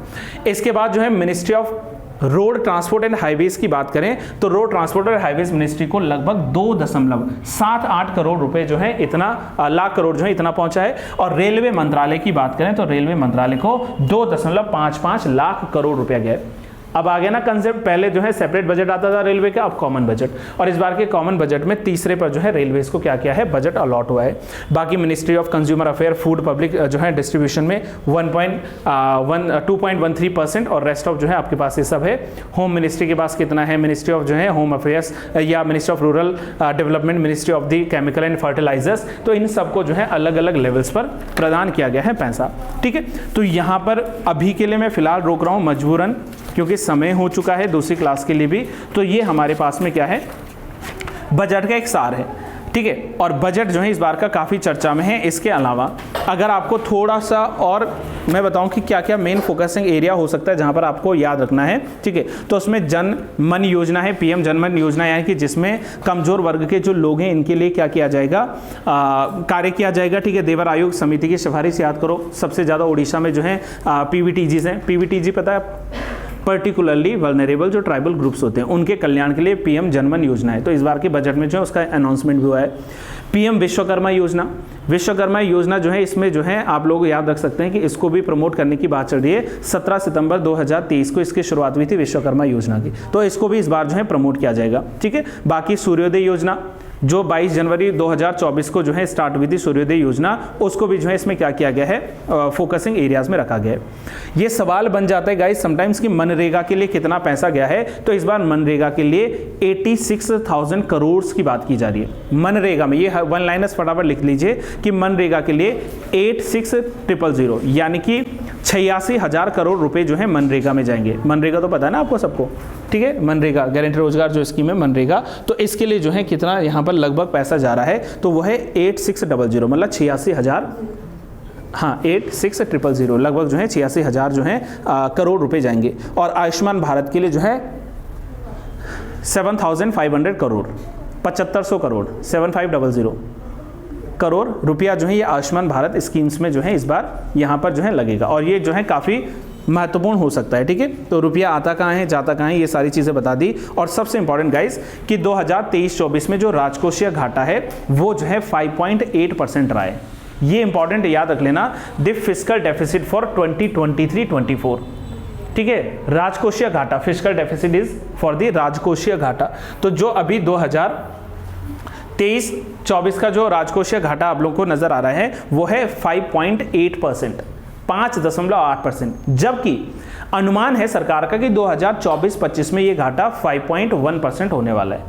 इसके बाद जो है ministry of road transport and highways की बात करें तो रोड ट्रांसपोर्ट और हाईवेज मिनिस्ट्री को लगभग 2.78 करोड़ रुपए जो है, इतना लाख करोड़ जो है इतना पहुंचा है। और रेलवे मंत्रालय की बात करें तो रेलवे मंत्रालय को 2.55 लाख करोड़ रुपया गया। अब आ गया ना कंसेप्ट, पहले जो है सेपरेट बजट आता था रेलवे का, अब कॉमन बजट, और इस बार के कॉमन बजट में तीसरे पर जो है रेलवेज को क्या किया है, बजट अलॉट हुआ है। बाकी ministry of consumer affair, food, public जो है डिस्ट्रीब्यूशन में 2.13% और रेस्ट ऑफ जो है आपके पास ये सब है। होम मिनिस्ट्री के पास कितना है, मिनिस्ट्री ऑफ जो है होम अफेयर्स या ministry of rural development, ministry of the chemical and fertilizers, तो इन सबको जो है अलग अलग लेवल्स पर प्रदान किया गया है पैसा, ठीक है। तो यहाँ पर अभी के लिए मैं फिलहाल रोक रहा हूँ मजबूरन, क्योंकि समय हो चुका है दूसरी क्लास के लिए भी। तो ये हमारे पास में क्या है, बजट का एक सार है, ठीक है, और बजट जो है इस बार का काफ़ी चर्चा में है। इसके अलावा अगर आपको थोड़ा सा और मैं बताऊं कि क्या क्या मेन फोकसिंग एरिया हो सकता है जहां पर आपको याद रखना है, ठीक है, तो उसमें जन मन योजना है, पीएम जन मन योजना, यानी कि जिसमें कमजोर वर्ग के जो लोग हैं इनके लिए क्या किया जाएगा, कार्य किया जाएगा, ठीक है। देवर आयोग समिति की सिफारिश याद करो, सबसे ज़्यादा उड़ीसा में जो है पीवीटीजीज हैं। पीवीटीजी पता है, पर्टिकुलरली वल्नरेबल जो ट्राइबल ग्रुप्स होते हैं उनके कल्याण के लिए पीएम जनमन योजना है। तो इस बार के बजट में जो है उसका अनाउंसमेंट भी हुआ है। पीएम विश्वकर्मा योजना, विश्वकर्मा योजना जो है इसमें जो है आप लोग याद रख सकते हैं कि इसको भी प्रमोट करने की बात चल रही है। 17 सितंबर 2023 को इसकी शुरुआत हुई थी विश्वकर्मा योजना की, तो इसको भी इस बार जो है प्रमोट किया जाएगा, ठीक है। बाकी सूर्योदय योजना जो 22 जनवरी 2024 को जो है स्टार्ट हुई थी, सूर्योदय योजना, उसको भी जो है इसमें क्या किया गया है, फोकसिंग एरियाज में रखा गया है। ये सवाल बन जाता है गाइस समटाइम्स कि मनरेगा के लिए कितना पैसा गया है, तो इस बार मनरेगा के लिए 86,000 करोड़ की बात की जा रही है। मनरेगा में ये वन लाइनर्स फटाफट लिख लीजिए कि मनरेगा के लिए 86,000 यानी कि 86,000 करोड़ रुपए जो है मनरेगा में जाएंगे। मनरेगा तो पता है ना आपको सबको, ठीक है, मनरेगा गारंटी रोजगार जो स्कीम है मनरेगा, तो इसके लिए जो है कितना यहाँ पर लगभग पैसा जा रहा है, तो वो है 8600, मतलब 86,000, हाँ 86,000 लगभग जो है 86,000 जो है करोड़ रुपए जाएंगे। और आयुष्मान भारत के लिए जो है 7,500 करोड़, 7500 करोड़, 7500 करोड़ रुपया जो है ये आयुष्मान भारत स्कीम्स में जो है इस बार यहाँ पर जो है लगेगा, और ये जो है काफ़ी महत्वपूर्ण हो सकता है, ठीक है। तो रुपया आता कहाँ है, जाता कहाँ है, ये सारी चीज़ें बता दी। और सबसे इंपॉर्टेंट गाइस कि 2023-24 में जो राजकोषीय घाटा है वो जो है 5.8% रहा है। ये इंपॉर्टेंट याद रख लेना, द फिस्कल डेफिसिट फॉर 2023-24, ठीक है। राजकोषीय घाटा, fiscal deficit is for the राजकोषीय घाटा। तो जो अभी 2023-24 का जो राजकोषीय घाटा आप लोगों को नजर आ रहा है वो है 5.8%, 5.8%, जबकि अनुमान है सरकार का कि 2024-25 में ये घाटा 5.1% होने वाला है।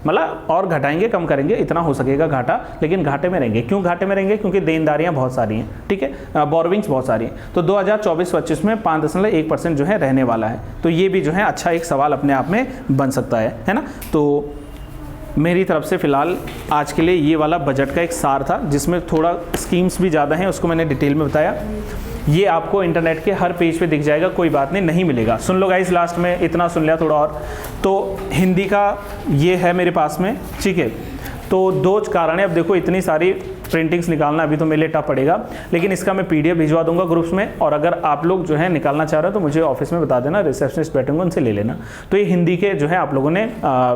मतलब और घटाएंगे कम करेंगे इतना हो सकेगा घाटा, लेकिन घाटे में रहेंगे। क्यों घाटे में रहेंगे, क्योंकि देनदारियां बहुत सारी हैं, ठीक है, बोरोविंग्स बहुत सारी हैं। तो 2024-25 में 5.1% जो है रहने वाला है। तो ये भी जो है अच्छा एक सवाल अपने आप में बन सकता है ना। तो मेरी तरफ से फिलहाल आज के लिए ये वाला बजट का एक सार था, जिसमें थोड़ा स्कीम्स भी ज़्यादा हैं, उसको मैंने डिटेल में बताया। ये आपको इंटरनेट के हर पेज पे दिख जाएगा, कोई बात नहीं मिलेगा। सुन लो गाइस, लास्ट में इतना सुन लिया थोड़ा और। तो हिंदी का ये है मेरे पास में, ठीक है। तो दो कारण है। अब देखो इतनी सारी प्रिंटिंग्स निकालना अभी तो मेरे लिए टफ पड़ेगा, लेकिन इसका मैं PDF भिजवा दूंगा ग्रुप्स में, और अगर आप लोग जो है निकालना चाह रहे हो तो मुझे ऑफिस में बता देना, रिसेप्शनिस्ट बैठेंगे उनसे ले लेना। तो ये हिंदी के जो है आप लोगों ने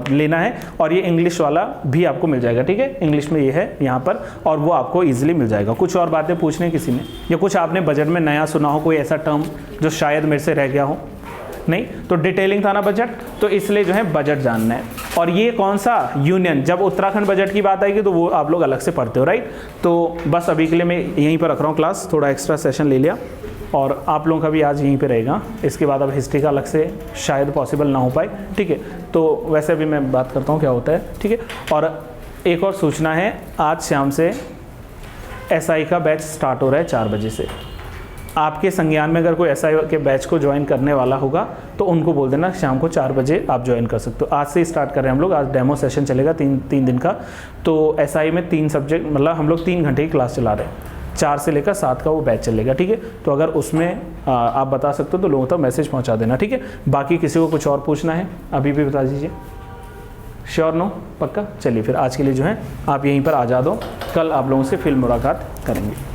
लेना है, और ये इंग्लिश वाला भी आपको मिल जाएगा, ठीक है, इंग्लिश में ये है यहाँ पर, और वो आपको ईजिली मिल जाएगा। कुछ और बातें पूछने किसी ने, या कुछ आपने बजट में नया सुना हो, कोई ऐसा टर्म जो शायद मेरे से रह गया हो? नहीं, तो डिटेलिंग था ना बजट, तो इसलिए जो है बजट जानना है। और ये कौन सा यूनियन, जब उत्तराखंड बजट की बात आएगी तो वो आप लोग अलग से पढ़ते हो, राइट। तो बस अभी के लिए मैं यहीं पर रख रहा हूँ क्लास, थोड़ा एक्स्ट्रा सेशन ले लिया, और आप लोगों का भी आज यहीं पे रहेगा। इसके बाद अब हिस्ट्री का अलग से शायद पॉसिबल ना हो पाए, ठीक है। तो वैसे भी मैं बात करता हूँ क्या होता है, ठीक है। और एक और सूचना है, आज शाम से SI का बैच स्टार्ट हो रहा है 4 बजे से। आपके संज्ञान में अगर कोई SI के बैच को ज्वाइन करने वाला होगा तो उनको बोल देना शाम को 4 बजे आप ज्वाइन कर सकते हो। आज से ही स्टार्ट कर रहे हैं हम लोग, आज डेमो सेशन चलेगा 3 दिन का। तो SI में 3 सब्जेक्ट, मतलब हम लोग 3 घंटे की क्लास चला रहे हैं, 4 से लेकर 7 का वो बैच चलेगा, ठीक है। तो अगर उसमें आप बता सकते हो तो लोगों तक मैसेज पहुँचा देना, ठीक है। बाकी किसी को कुछ और पूछना है अभी भी बता दीजिए। श्योर, नो, पक्का? चलिए फिर आज के लिए जो है आप यहीं पर आ जा दो, कल आप लोगों से फिर मुलाकात करेंगे।